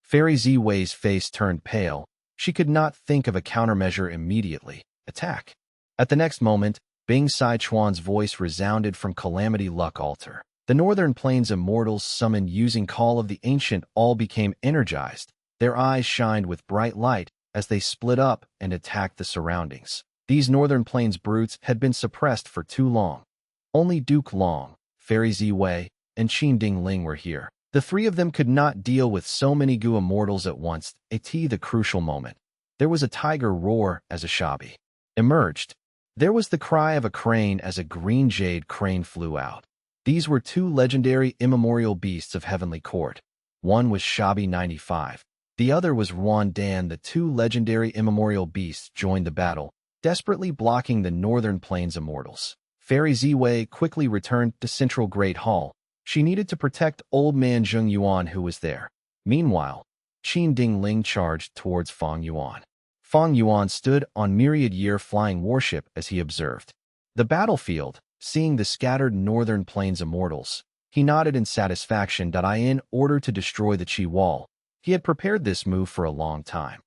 Fairy Ziwei's face turned pale. She could not think of a countermeasure immediately. Attack. At the next moment, Bing Sichuan's voice resounded from Calamity Luck Altar. The Northern Plains immortals summoned using Call of the Ancient all became energized. Their eyes shined with bright light as they split up and attacked the surroundings. These Northern Plains brutes had been suppressed for too long. Only Duke Long, Fairy Ziwei, and Qin Dingling were here. The three of them could not deal with so many Gu immortals at once. The crucial moment. There was a tiger roar as a Shabi emerged. There was the cry of a crane as a green jade crane flew out. These were two legendary immemorial beasts of Heavenly Court. One was Shabi 95. The other was Ruan Dan. The two legendary immemorial beasts joined the battle, desperately blocking the Northern Plains immortals. Fairy Ziwei quickly returned to Central Great Hall. She needed to protect Old Man Zheng Yuan who was there. Meanwhile, Qin Dingling charged towards Fang Yuan. Fang Yuan stood on myriad-year flying warship as he observed the battlefield, seeing the scattered Northern Plains immortals. He nodded in satisfaction. In order to destroy the Qi wall, he had prepared this move for a long time.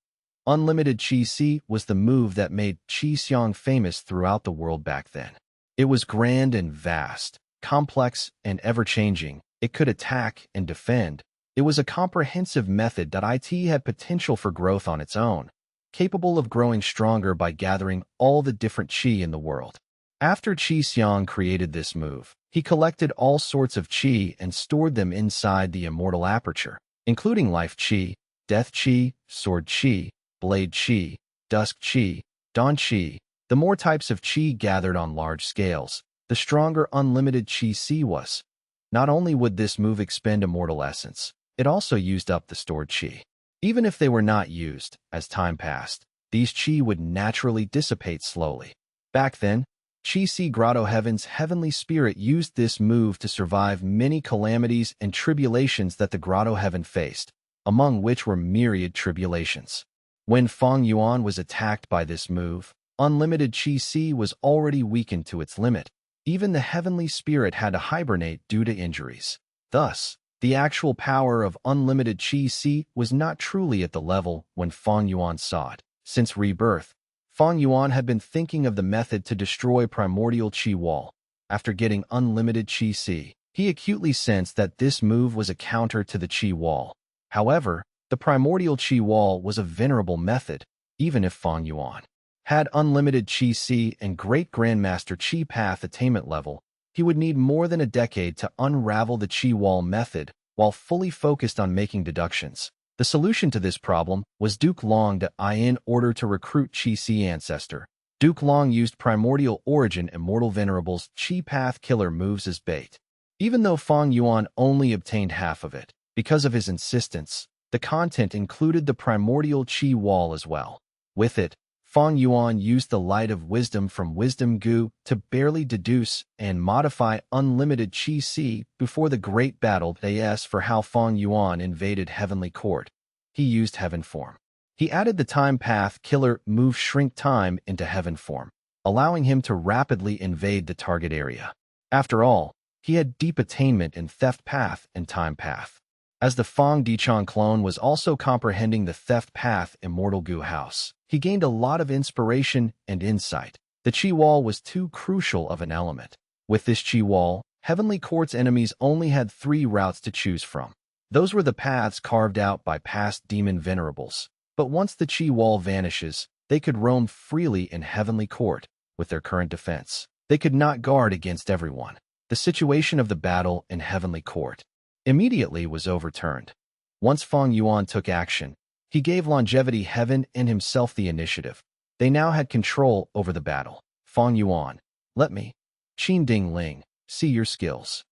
Unlimited Qi Si was the move that made Qi Xiang famous throughout the world back then. It was grand and vast, complex and ever-changing. It could attack and defend. It was a comprehensive method that had potential for growth on its own, capable of growing stronger by gathering all the different Qi in the world. After Qi Xiang created this move, he collected all sorts of Qi and stored them inside the immortal aperture, including life Qi, death Qi, sword Qi, blade Qi, dusk Qi, dawn Qi. The more types of Qi gathered on large scales, the stronger unlimited Qi Si was. Not only would this move expend immortal essence, it also used up the stored Qi. Even if they were not used, as time passed, these Qi would naturally dissipate slowly. Back then, Qi Si Grotto Heaven's heavenly spirit used this move to survive many calamities and tribulations that the Grotto Heaven faced, among which were myriad tribulations. When Fang Yuan was attacked by this move, unlimited Qi Si was already weakened to its limit. Even the heavenly spirit had to hibernate due to injuries. Thus, the actual power of unlimited Qi Si was not truly at the level when Fang Yuan saw it. Since rebirth, Fang Yuan had been thinking of the method to destroy primordial Qi wall. After getting unlimited Qi Si, he acutely sensed that this move was a counter to the Qi wall. However, the primordial Qi wall was a venerable method, even if Fang Yuan had unlimited Qi Si and Great Grandmaster Qi Path attainment level, he would need more than a decade to unravel the Qi wall method while fully focused on making deductions. The solution to this problem was Duke Long. In order to recruit Qi Si ancestor, Duke Long used primordial origin immortal venerables Qi Path killer moves as bait. Even though Fang Yuan only obtained half of it, because of his insistence, the content included the primordial Qi wall as well. With it, Fang Yuan used the light of wisdom from Wisdom Gu to barely deduce and modify unlimited Qi Si before the great battle. As for how Fang Yuan invaded Heavenly Court, he used Heaven Form. He added the Time Path killer move Shrink Time into Heaven Form, allowing him to rapidly invade the target area. After all, he had deep attainment in Theft Path and Time Path. As the Fang Dichang clone was also comprehending the Theft Path Immortal Gu House, he gained a lot of inspiration and insight. The Qi Wall was too crucial of an element. With this Qi Wall, Heavenly Court's enemies only had 3 routes to choose from. Those were the paths carved out by past demon venerables. But once the Qi Wall vanishes, they could roam freely in Heavenly Court. With their current defense, they could not guard against everyone. The situation of the battle in Heavenly Court immediately was overturned. Once Fang Yuan took action, he gave Longevity Heaven and himself the initiative. They now had control over the battle. Fang Yuan, let me. Qin Dingling, see your skills.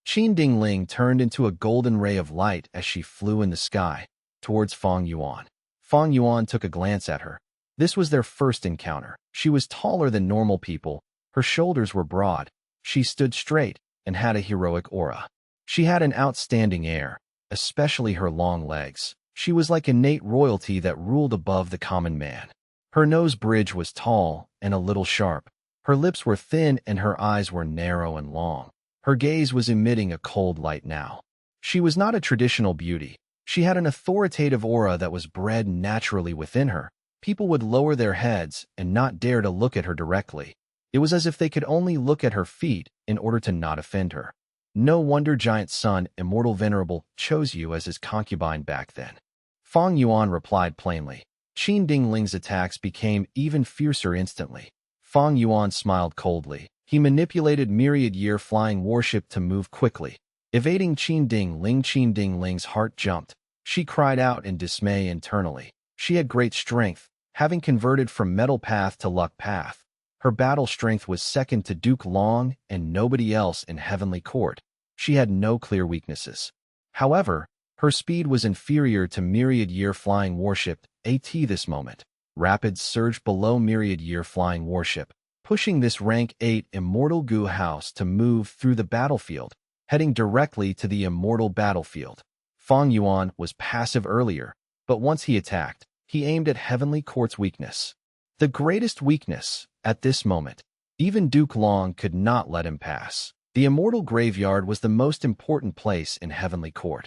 Qin Dingling turned into a golden ray of light as she flew in the sky, towards Fang Yuan. Fang Yuan took a glance at her. This was their first encounter. She was taller than normal people, her shoulders were broad, she stood straight, and had a heroic aura. She had an outstanding air, especially her long legs. She was like innate royalty that ruled above the common man. Her nose bridge was tall and a little sharp. Her lips were thin and her eyes were narrow and long. Her gaze was emitting a cold light now. She was not a traditional beauty. She had an authoritative aura that was bred naturally within her. People would lower their heads and not dare to look at her directly. It was as if they could only look at her feet in order to not offend her. No wonder Giant Sun, Immortal Venerable, chose you as his concubine back then. Fang Yuan replied plainly. Qin Dingling's attacks became even fiercer instantly. Fang Yuan smiled coldly. He manipulated myriad-year flying warship to move quickly. Evading Qin Dingling's heart jumped. She cried out in dismay internally. She had great strength, having converted from metal path to luck path. Her battle strength was second to Duke Long and nobody else in Heavenly Court. She had no clear weaknesses. However, her speed was inferior to myriad-year flying warship AT this moment. Rapids surged below myriad-year flying warship, pushing this rank 8 immortal goo house to move through the battlefield, heading directly to the immortal battlefield. Fang Yuan was passive earlier, but once he attacked, he aimed at Heavenly Court's weakness. The greatest weakness, at this moment. Even Duke Long could not let him pass. The immortal graveyard was the most important place in Heavenly Court.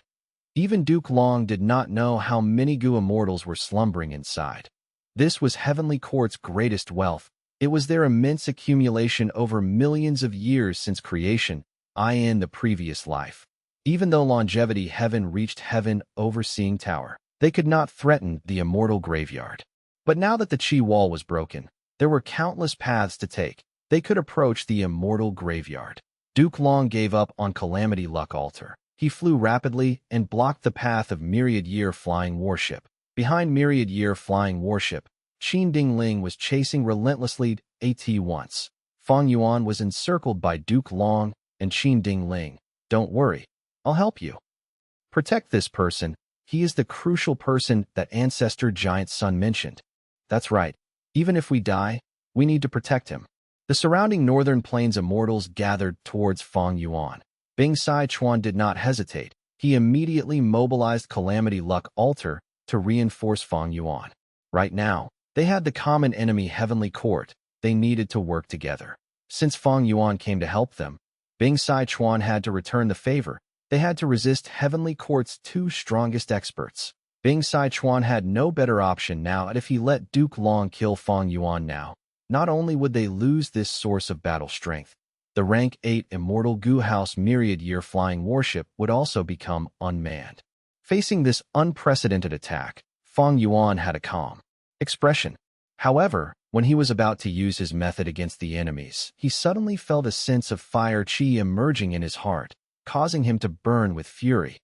Even Duke Long did not know how many goo immortals were slumbering inside. This was Heavenly Court's greatest wealth. It was their immense accumulation over millions of years since creation, in the previous life. Even though longevity heaven reached heaven overseeing tower, they could not threaten the immortal graveyard. But now that the Qi wall was broken, there were countless paths to take. They could approach the immortal graveyard. Duke Long gave up on Calamity Luck Altar. He flew rapidly and blocked the path of myriad-year flying warship. Behind myriad-year flying warship, Qin Dingling was chasing relentlessly AT once. Fang Yuan was encircled by Duke Long and Qin Dingling. Don't worry, I'll help you. Protect this person. He is the crucial person that Ancestor Giant Sun mentioned. That's right. Even if we die, we need to protect him. The surrounding northern plains immortals gathered towards Fang Yuan. Bing Sai Chuan did not hesitate. He immediately mobilized Calamity Luck Altar to reinforce Fang Yuan. Right now, they had the common enemy Heavenly Court. They needed to work together. Since Fang Yuan came to help them, Bing Sai Chuan had to return the favor. They had to resist Heavenly Court's two strongest experts. Bing Sai Chuan had no better option now, and if he let Duke Long kill Fang Yuan now, not only would they lose this source of battle strength, the rank 8 Immortal Goo House myriad-year flying warship would also become unmanned. Facing this unprecedented attack, Fang Yuan had a calm expression. However, when he was about to use his method against the enemies, he suddenly felt a sense of fire qi emerging in his heart, causing him to burn with fury.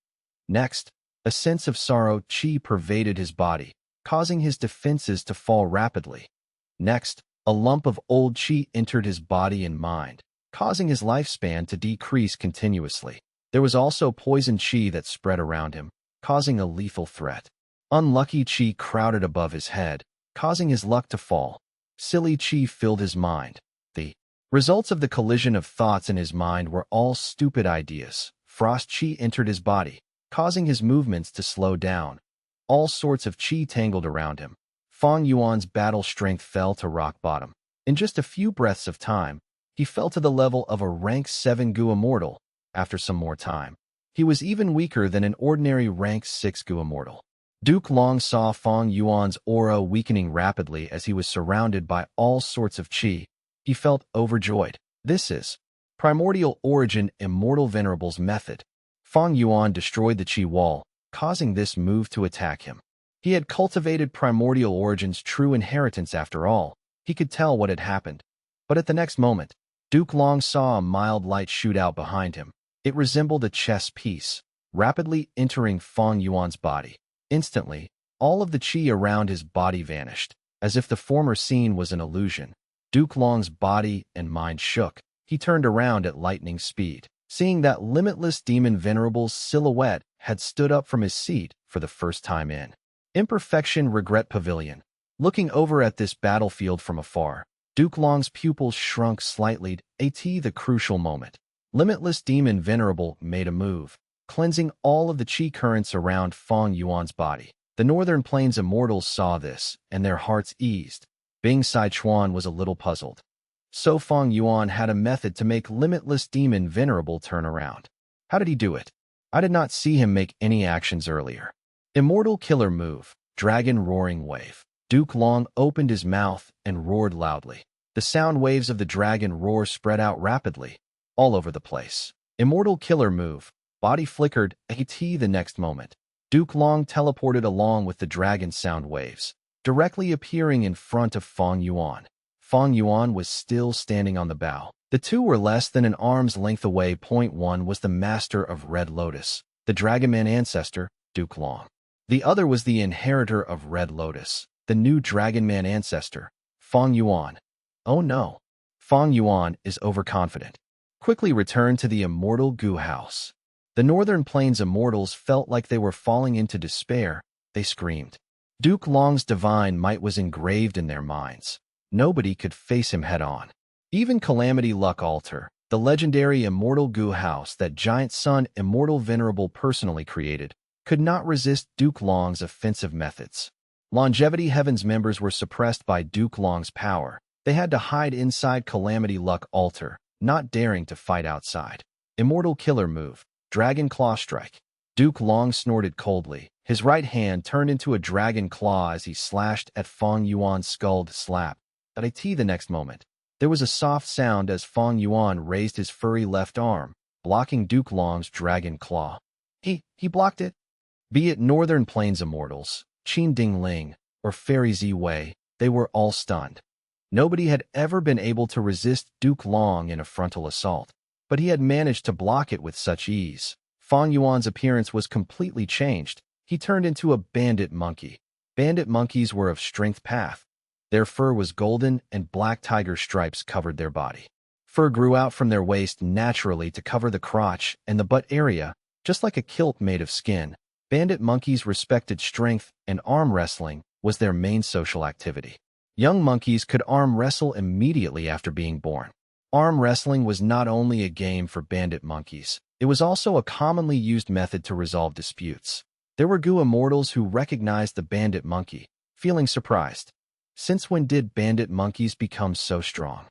Next, a sense of sorrow qi pervaded his body, causing his defenses to fall rapidly. Next, a lump of old qi entered his body and mind, causing his lifespan to decrease continuously. There was also poison qi that spread around him, causing a lethal threat. Unlucky qi crowded above his head, causing his luck to fall. Silly qi filled his mind. The results of the collision of thoughts in his mind were all stupid ideas. Frost qi entered his body, causing his movements to slow down. All sorts of qi tangled around him. Fang Yuan's battle strength fell to rock bottom. In just a few breaths of time, he fell to the level of a rank 7 Gu Immortal. After some more time, he was even weaker than an ordinary rank 6 Gu Immortal. Duke Long saw Fang Yuan's aura weakening rapidly as he was surrounded by all sorts of qi. He felt overjoyed. This is Primordial Origin Immortal Venerable's method. Fang Yuan destroyed the qi wall, causing this move to attack him. He had cultivated Primordial Origin's true inheritance after all. He could tell what had happened. But at the next moment, Duke Long saw a mild light shoot out behind him. It resembled a chess piece, rapidly entering Fang Yuan's body. Instantly, all of the qi around his body vanished, as if the former scene was an illusion. Duke Long's body and mind shook. he turned around at lightning speed, seeing that limitless demon venerable's silhouette had stood up from his seat for the first time in Imperfection Regret Pavilion. Looking over at this battlefield from afar, Duke Long's pupils shrunk slightly at the crucial moment. Limitless demon venerable made a move, cleansing all of the chi currents around Fang Yuan's body. The Northern Plains immortals saw this, and their hearts eased. Bing Sichuan was a little puzzled. So Fang Yuan had a method to make limitless demon venerable turn around. How did he do it? I did not see him make any actions earlier. Immortal killer move, dragon roaring wave. Duke Long opened his mouth and roared loudly. The sound waves of the dragon roar spread out rapidly, all over the place. Immortal killer move, body flickered the next moment. Duke Long teleported along with the dragon sound waves, directly appearing in front of Fang Yuan. Fang Yuan was still standing on the bow. The two were less than an arm's length away. One was the master of Red Lotus, the Dragonman ancestor, Duke Long. The other was the inheritor of Red Lotus, the new Dragonman ancestor, Fang Yuan. Oh no. Fang Yuan is overconfident. Quickly returned to the immortal Gu house. The Northern Plains immortals felt like they were falling into despair. They screamed. Duke Long's divine might was engraved in their minds. Nobody could face him head-on. Even Calamity Luck Altar, the legendary immortal Gu house that Giant Sun Immortal Venerable personally created, could not resist Duke Long's offensive methods. Longevity Heaven's members were suppressed by Duke Long's power. They had to hide inside Calamity Luck Altar, not daring to fight outside. Immortal killer move, Dragon Claw Strike. Duke Long snorted coldly. His right hand turned into a dragon claw as he slashed at Fang Yuan's skull to slap. At the next moment, there was a soft sound as Fang Yuan raised his furry left arm, blocking Duke Long's dragon claw. He blocked it. Be it Northern Plains immortals, Qin Ding Ling, or Fairy Zi Wei, they were all stunned. Nobody had ever been able to resist Duke Long in a frontal assault, but he had managed to block it with such ease. Fang Yuan's appearance was completely changed. He turned into a bandit monkey. Bandit monkeys were of strength path. Their fur was golden and black tiger stripes covered their body. Fur grew out from their waist naturally to cover the crotch and the butt area, just like a kilt made of skin. Bandit monkeys respected strength, and arm wrestling was their main social activity. Young monkeys could arm wrestle immediately after being born. Arm wrestling was not only a game for bandit monkeys, it was also a commonly used method to resolve disputes. There were Gu immortals who recognized the bandit monkey, feeling surprised. Since when did bandit monkeys become so strong?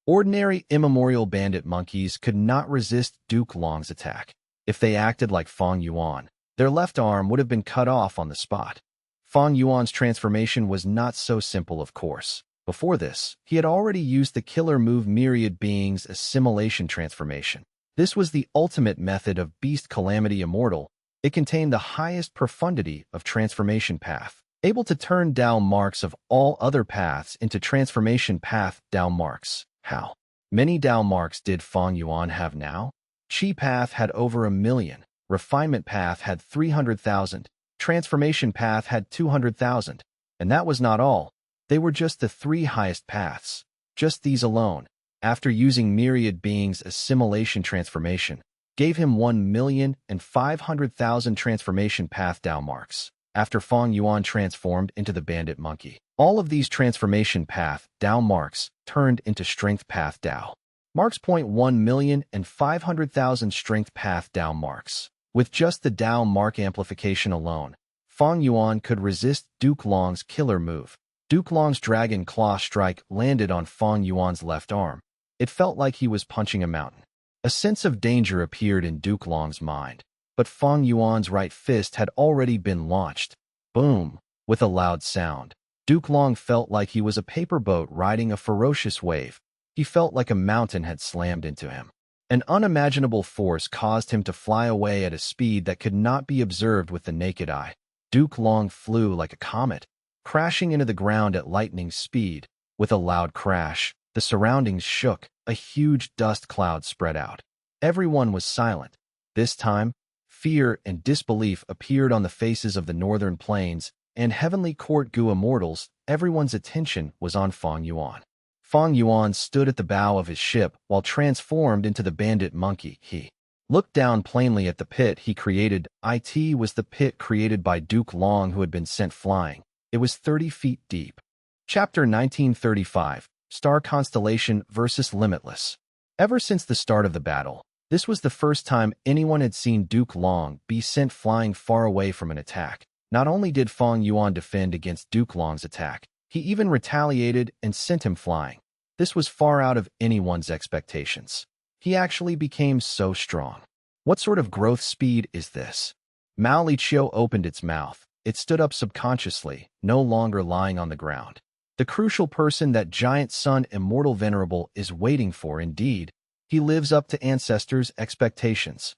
Ordinary immemorial bandit monkeys could not resist Duke Long's attack. If they acted like Fang Yuan, their left arm would have been cut off on the spot. Fang Yuan's transformation was not so simple, of course. Before this, he had already used the killer move Myriad Beings Assimilation Transformation. This was the ultimate method of Beast Calamity Immortal. It contained the highest profundity of transformation path, able to turn Dao marks of all other paths into transformation path Dao marks. How many Dao marks did Fang Yuan have now? Chi path had over 1 million, refinement path had 300,000, transformation path had 200,000. And that was not all. They were just the 3 highest paths. Just these alone, after using Myriad Beings Assimilation Transformation, gave him 1,500,000 transformation path Dao marks. After Fang Yuan transformed into the bandit monkey, all of these transformation path Dao marks turned into strength path Dao marks. 1,500,000 strength path Dao marks. With just the Dao mark amplification alone, Fang Yuan could resist Duke Long's killer move. Duke Long's dragon claw strike landed on Fang Yuan's left arm. It felt like he was punching a mountain. A sense of danger appeared in Duke Long's mind. But Fang Yuan's right fist had already been launched. Boom! With a loud sound. Duke Long felt like he was a paper boat riding a ferocious wave. He felt like a mountain had slammed into him. An unimaginable force caused him to fly away at a speed that could not be observed with the naked eye. Duke Long flew like a comet, crashing into the ground at lightning speed. With a loud crash, the surroundings shook. A huge dust cloud spread out. Everyone was silent. This time, fear and disbelief appeared on the faces of the Northern Plains and Heavenly Court Gu immortals. Everyone's attention was on Fang Yuan. Fang Yuan stood at the bow of his ship while transformed into the bandit monkey. He looked down plainly at the pit he created. It was the pit created by Duke Long, who had been sent flying. It was 30 feet deep. Chapter 1935, Star Constellation versus Limitless. Ever since the start of the battle, this was the first time anyone had seen Duke Long be sent flying far away from an attack. Not only did Fang Yuan defend against Duke Long's attack, he even retaliated and sent him flying. This was far out of anyone's expectations. He actually became so strong. What sort of growth speed is this? Mao Liqiu opened its mouth. It stood up subconsciously, no longer lying on the ground. The crucial person that giant sun immortal venerable is waiting for. Indeed, he lives up to ancestors' expectations.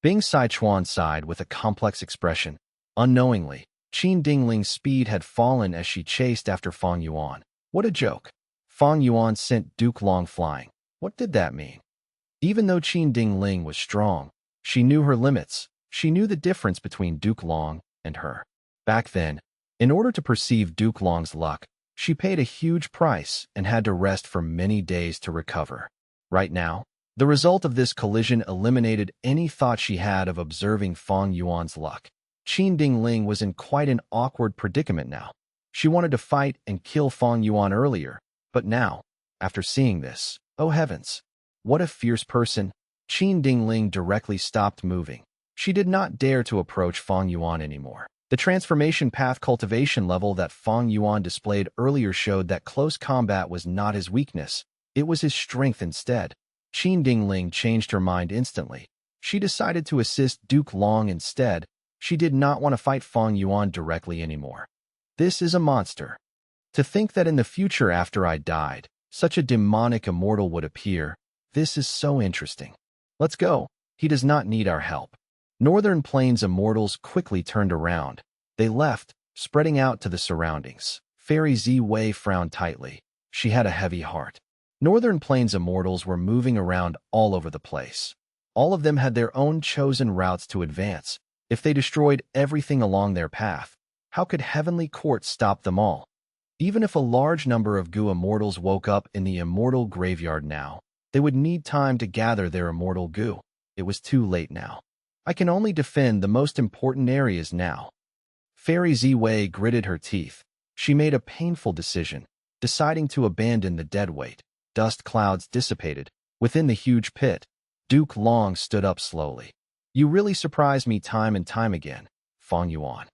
Bing Sichuan sighed with a complex expression. Unknowingly, Qin Dingling's speed had fallen as she chased after Fang Yuan. What a joke. Fang Yuan sent Duke Long flying. What did that mean? Even though Qin Dingling was strong, she knew her limits. She knew the difference between Duke Long and her. Back then, in order to perceive Duke Long's luck, she paid a huge price and had to rest for many days to recover. Right now, the result of this collision eliminated any thought she had of observing Fang Yuan's luck. Qin Dingling was in quite an awkward predicament now. She wanted to fight and kill Fang Yuan earlier, but now, after seeing this, oh heavens, what a fierce person! Qin Dingling directly stopped moving. She did not dare to approach Fang Yuan anymore. The transformation path cultivation level that Fang Yuan displayed earlier showed that close combat was not his weakness, it was his strength instead. Qin Dingling changed her mind instantly. She decided to assist Duke Long instead. She did not want to fight Fang Yuan directly anymore. This is a monster. To think that in the future after I died, such a demonic immortal would appear, this is so interesting. Let's go. He does not need our help. Northern Plains immortals quickly turned around. They left, spreading out to the surroundings. Fairy Zi Wei frowned tightly. She had a heavy heart. Northern Plains immortals were moving around all over the place. All of them had their own chosen routes to advance. If they destroyed everything along their path, how could Heavenly Court stop them all? Even if a large number of Gu immortals woke up in the immortal graveyard now, they would need time to gather their immortal Gu. It was too late now. I can only defend the most important areas now. Fairy Zi Wei gritted her teeth. She made a painful decision, deciding to abandon the deadweight. Dust clouds dissipated. Within the huge pit, Duke Long stood up slowly. You really surprise me time and time again, Fang Yuan.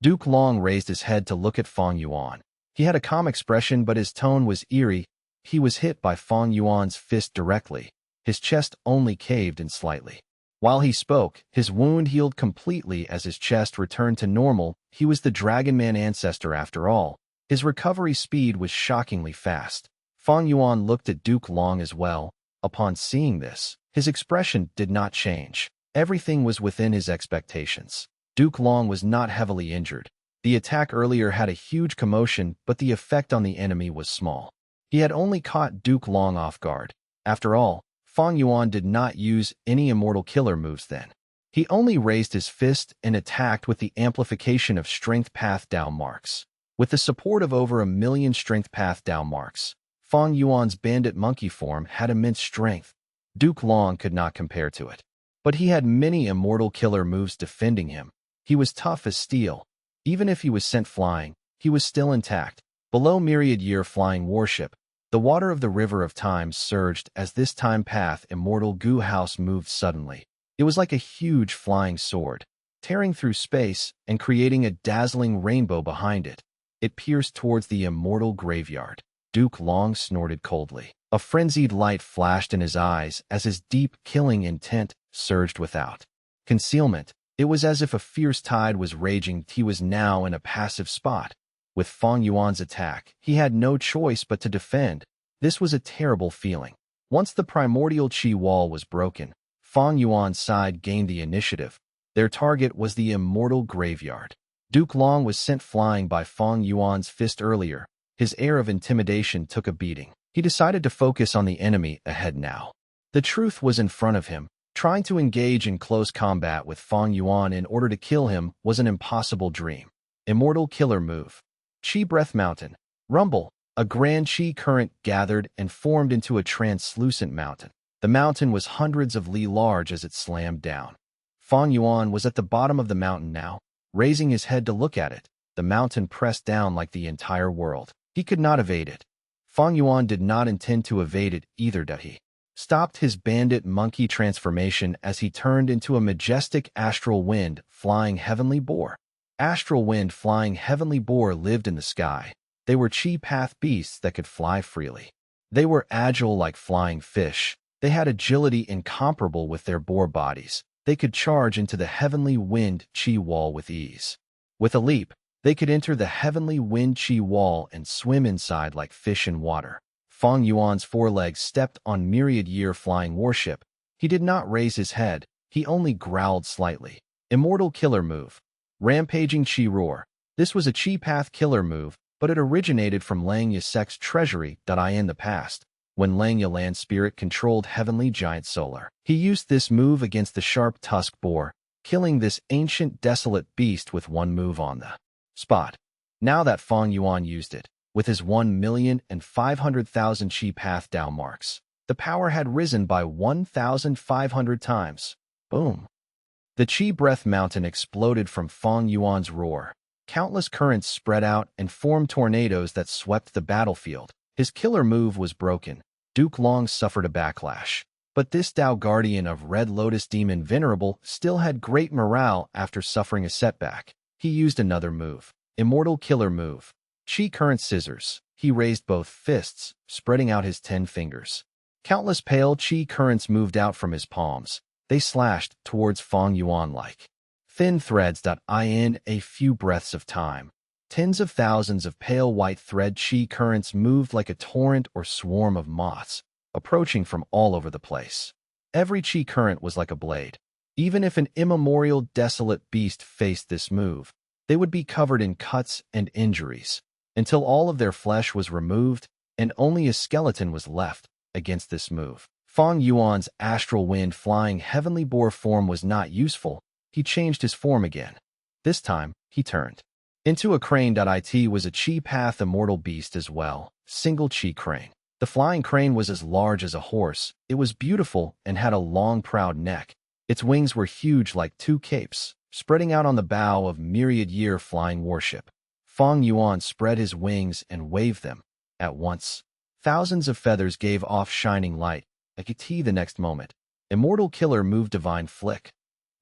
Duke Long raised his head to look at Fang Yuan. He had a calm expression, but his tone was eerie. He was hit by Fang Yuan's fist directly. His chest only caved in slightly. While he spoke, his wound healed completely as his chest returned to normal. He was the Dragon Man ancestor after all. His recovery speed was shockingly fast. Fang Yuan looked at Duke Long as well. Upon seeing this, his expression did not change. Everything was within his expectations. Duke Long was not heavily injured. The attack earlier had a huge commotion, but the effect on the enemy was small. He had only caught Duke Long off guard. After all, Fang Yuan did not use any immortal killer moves then. He only raised his fist and attacked with the amplification of Strength Path Dao marks. With the support of over 1 million Strength Path Dao marks, Fang Yuan's bandit monkey form had immense strength. Duke Long could not compare to it. But he had many immortal killer moves defending him. He was tough as steel. Even if he was sent flying, he was still intact. Below Myriad-Year flying warship, the water of the River of Time surged as this time path immortal Gu house moved suddenly. It was like a huge flying sword, tearing through space and creating a dazzling rainbow behind it. It pierced towards the immortal graveyard. Duke Long snorted coldly. A frenzied light flashed in his eyes as his deep, killing intent surged without concealment. It was as if a fierce tide was raging. He was now in a passive spot. With Fang Yuan's attack, he had no choice but to defend. This was a terrible feeling. Once the primordial Qi wall was broken, Fang Yuan's side gained the initiative. Their target was the immortal graveyard. Duke Long was sent flying by Fang Yuan's fist earlier. His air of intimidation took a beating. He decided to focus on the enemy ahead now. The truth was in front of him. Trying to engage in close combat with Fang Yuan in order to kill him was an impossible dream. Immortal killer move. Qi Breath Mountain. Rumble. A grand chi current gathered and formed into a translucent mountain. The mountain was hundreds of li large as it slammed down. Fang Yuan was at the bottom of the mountain now, raising his head to look at it. The mountain pressed down like the entire world. He could not evade it. Fang Yuan did not intend to evade it either. He stopped his bandit monkey transformation as he turned into a majestic astral wind flying heavenly boar. Astral wind flying heavenly boar lived in the sky. They were chi path beasts that could fly freely. They were agile like flying fish. They had agility incomparable with their boar bodies. They could charge into the heavenly wind chi wall with ease. With a leap, they could enter the heavenly wind chi wall and swim inside like fish in water. Fang Yuan's forelegs stepped on myriad-year flying warship. He did not raise his head. He only growled slightly. Immortal killer move. Rampaging chi roar. This was a chi path killer move, but it originated from Langya sect's treasury.I in the past, when Langya land spirit controlled heavenly giant solar. He used this move against the sharp-tusked boar, killing this ancient desolate beast with one move on the spot. Now that Fang Yuan used it, with his 1,500,000 chi path Dao marks, the power had risen by 1,500 times. Boom. The chi breath mountain exploded from Fang Yuan's roar. Countless currents spread out and formed tornadoes that swept the battlefield. His killer move was broken. Duke Long suffered a backlash. But this Dao guardian of Red Lotus Demon Venerable still had great morale after suffering a setback. He used another move. Immortal killer move. Chi current scissors. He raised both fists, spreading out his 10 fingers. Countless pale chi currents moved out from his palms. They slashed towards Fang Yuan like thin threads. In a few breaths of time, tens of thousands of pale white thread chi currents moved like a torrent or swarm of moths, approaching from all over the place. Every chi current was like a blade. Even if an immemorial desolate beast faced this move, they would be covered in cuts and injuries, until all of their flesh was removed and only a skeleton was left against this move. Fang Yuan's astral wind flying heavenly boar form was not useful. He changed his form again. This time, he turned into a crane. It was a chi path immortal beast as well, single chi crane. The flying crane was as large as a horse. It was beautiful and had a long proud neck. Its wings were huge like 2 capes, spreading out on the bow of myriad-year flying warship. Fang Yuan spread his wings and waved them. At once, thousands of feathers gave off shining light. The next moment, immortal killer move divine flick.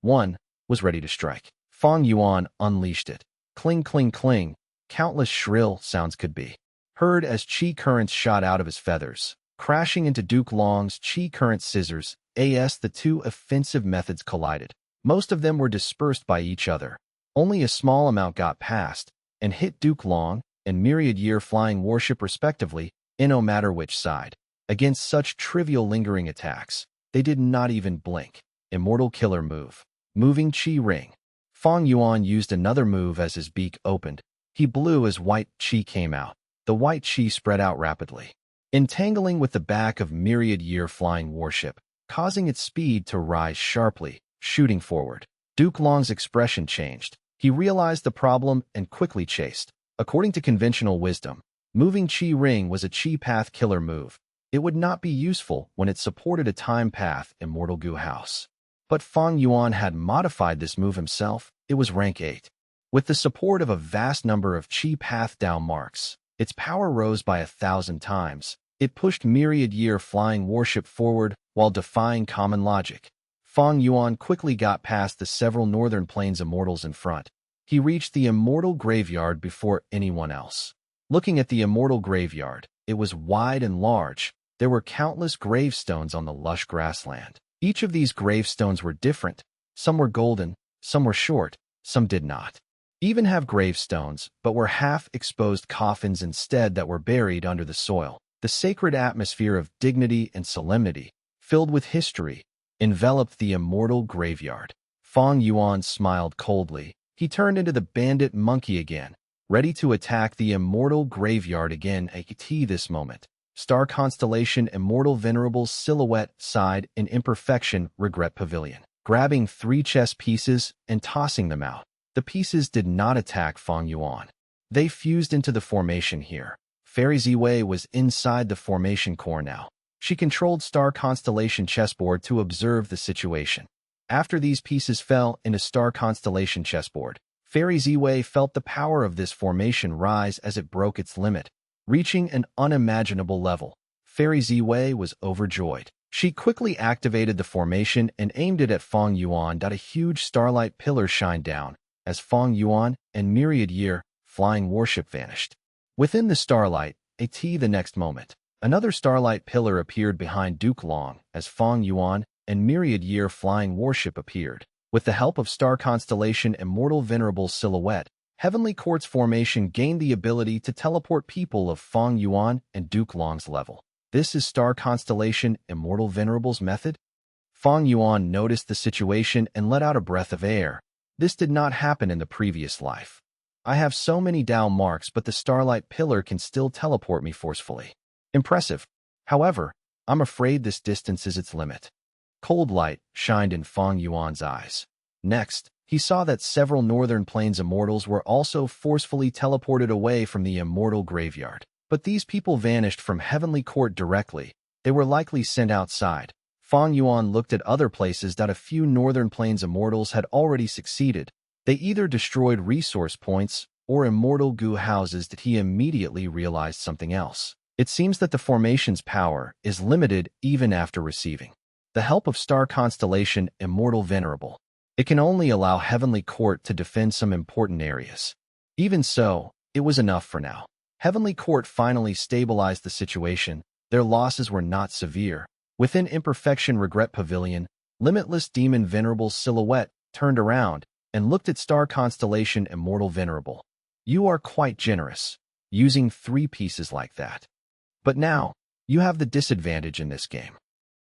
One was ready to strike. Fang Yuan unleashed it. Cling, cling, cling. Countless shrill sounds could be heard as chi currents shot out of his feathers, crashing into Duke Long's chi current scissors. The 2 offensive methods collided. Most of them were dispersed by each other. Only a small amount got past and hit Duke Long and myriad-year flying warship respectively, in no matter which side. Against such trivial lingering attacks, they did not even blink. Immortal killer move. Moving chi ring. Fang Yuan used another move as his beak opened. He blew as white chi came out. The white chi spread out rapidly, entangling with the back of myriad-year flying warship, causing its speed to rise sharply, shooting forward. Duke Long's expression changed. He realized the problem and quickly chased. According to conventional wisdom, moving chi ring was a chi path killer move. It would not be useful when it supported a time path immortal Gu House. But Fang Yuan had modified this move himself. It was rank 8. With the support of a vast number of chi path Dao marks, its power rose by 1,000 times. It pushed myriad-year flying warship forward while defying common logic. Fang Yuan quickly got past the several northern plains immortals in front. He reached the immortal graveyard before anyone else. Looking at the immortal graveyard, it was wide and large. There were countless gravestones on the lush grassland. Each of these gravestones were different. Some were golden, some were short, some did not even have gravestones, but were half-exposed coffins instead that were buried under the soil. The sacred atmosphere of dignity and solemnity, filled with history, enveloped the immortal graveyard. Fang Yuan smiled coldly. He turned into the bandit monkey again, ready to attack the immortal graveyard again. This moment, star constellation immortal venerable silhouette sighed in imperfection regret pavilion, grabbing 3 chess pieces and tossing them out. The pieces did not attack Fang Yuan. They fused into the formation here. Fairy Ziwei was inside the formation core now. She controlled star constellation chessboard to observe the situation. After these pieces fell into star constellation chessboard, Fairy Ziwei felt the power of this formation rise as it broke its limit, reaching an unimaginable level. Fairy Ziwei was overjoyed. She quickly activated the formation and aimed it at Fang Yuan. A huge starlight pillar shined down as Fang Yuan and Myriad Year flying warship vanished. Within the starlight, the next moment, another starlight pillar appeared behind Duke Long as Fang Yuan and Myriad Year flying warship appeared. With the help of star constellation Immortal Venerable's silhouette, Heavenly Court's formation gained the ability to teleport people of Fang Yuan and Duke Long's level. This is star constellation Immortal Venerable's method? Fang Yuan noticed the situation and let out a breath of air. This did not happen in the previous life. I have so many Dao marks, but the starlight pillar can still teleport me forcefully. Impressive. However, I'm afraid this distance is its limit. Cold light shined in Fang Yuan's eyes. Next, he saw that several Northern Plains immortals were also forcefully teleported away from the immortal graveyard. But these people vanished from Heavenly Court directly. They were likely sent outside. Fang Yuan looked at other places that a few Northern Plains immortals had already succeeded. They either destroyed resource points or immortal goo houses. That he immediately realized something else. It seems that the formation's power is limited even after receiving the help of star constellation Immortal Venerable. It can only allow Heavenly Court to defend some important areas. Even so, it was enough for now. Heavenly Court finally stabilized the situation. Their losses were not severe. Within Imperfection Regret Pavilion, Limitless Demon Venerable's silhouette turned around and looked at star constellation Immortal Venerable. You are quite generous, using 3 pieces like that. But now, you have the disadvantage in this game.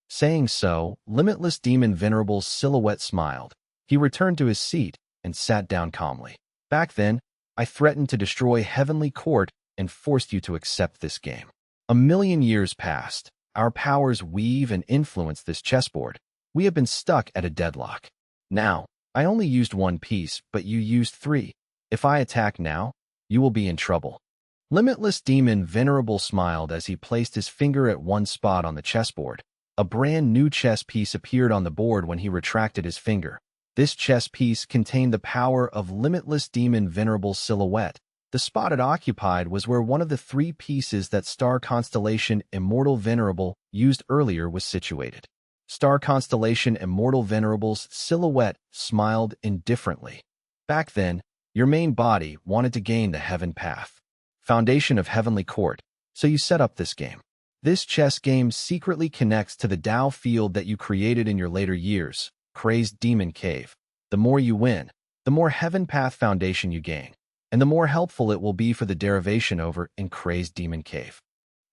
Saying so, Limitless Demon Venerable's silhouette smiled. He returned to his seat and sat down calmly. Back then, I threatened to destroy Heavenly Court and forced you to accept this game. 1,000,000 years passed. Our powers weave and influence this chessboard. We have been stuck at a deadlock. Now, I only used 1 piece, but you used 3. If I attack now, you will be in trouble. Limitless Demon Venerable smiled as he placed his finger at one spot on the chessboard. A brand new chess piece appeared on the board when he retracted his finger. This chess piece contained the power of Limitless Demon Venerable's silhouette. The spot it occupied was where one of the 3 pieces that star constellation Immortal Venerable used earlier was situated. Star constellation Immortal Venerable's silhouette smiled indifferently. Back then, your main body wanted to gain the Heaven Path, foundation of Heavenly Court, so you set up this game. This chess game secretly connects to the Dao field that you created in your later years, Crazed Demon Cave. The more you win, the more Heaven Path foundation you gain, and the more helpful it will be for the derivation over in Crazed Demon Cave.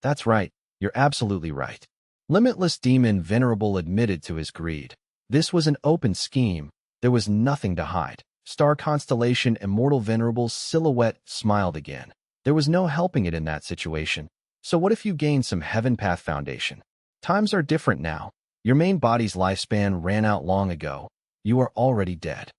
That's right, you're absolutely right. Limitless Demon Venerable admitted to his greed. This was an open scheme. There was nothing to hide. Star constellation Immortal Venerable's silhouette smiled again. There was no helping it in that situation. So what if you gain some Heaven Path foundation? Times are different now. Your main body's lifespan ran out long ago. You are already dead.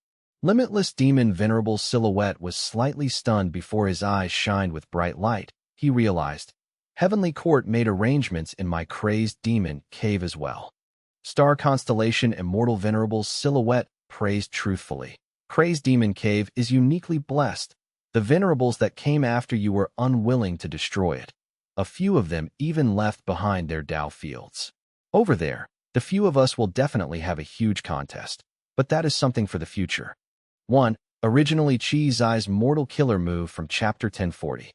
Limitless Demon Venerable's silhouette was slightly stunned before his eyes shined with bright light. He realized, Heavenly Court made arrangements in my Crazed Demon Cave as well. Star constellation Immortal Venerable's silhouette praised truthfully. Crazed Demon Cave is uniquely blessed. The Venerables that came after you were unwilling to destroy it. A few of them even left behind their Dao fields. Over there, the few of us will definitely have a huge contest, but that is something for the future. 1. Originally Chi Zai's Mortal Killer move from Chapter 1040.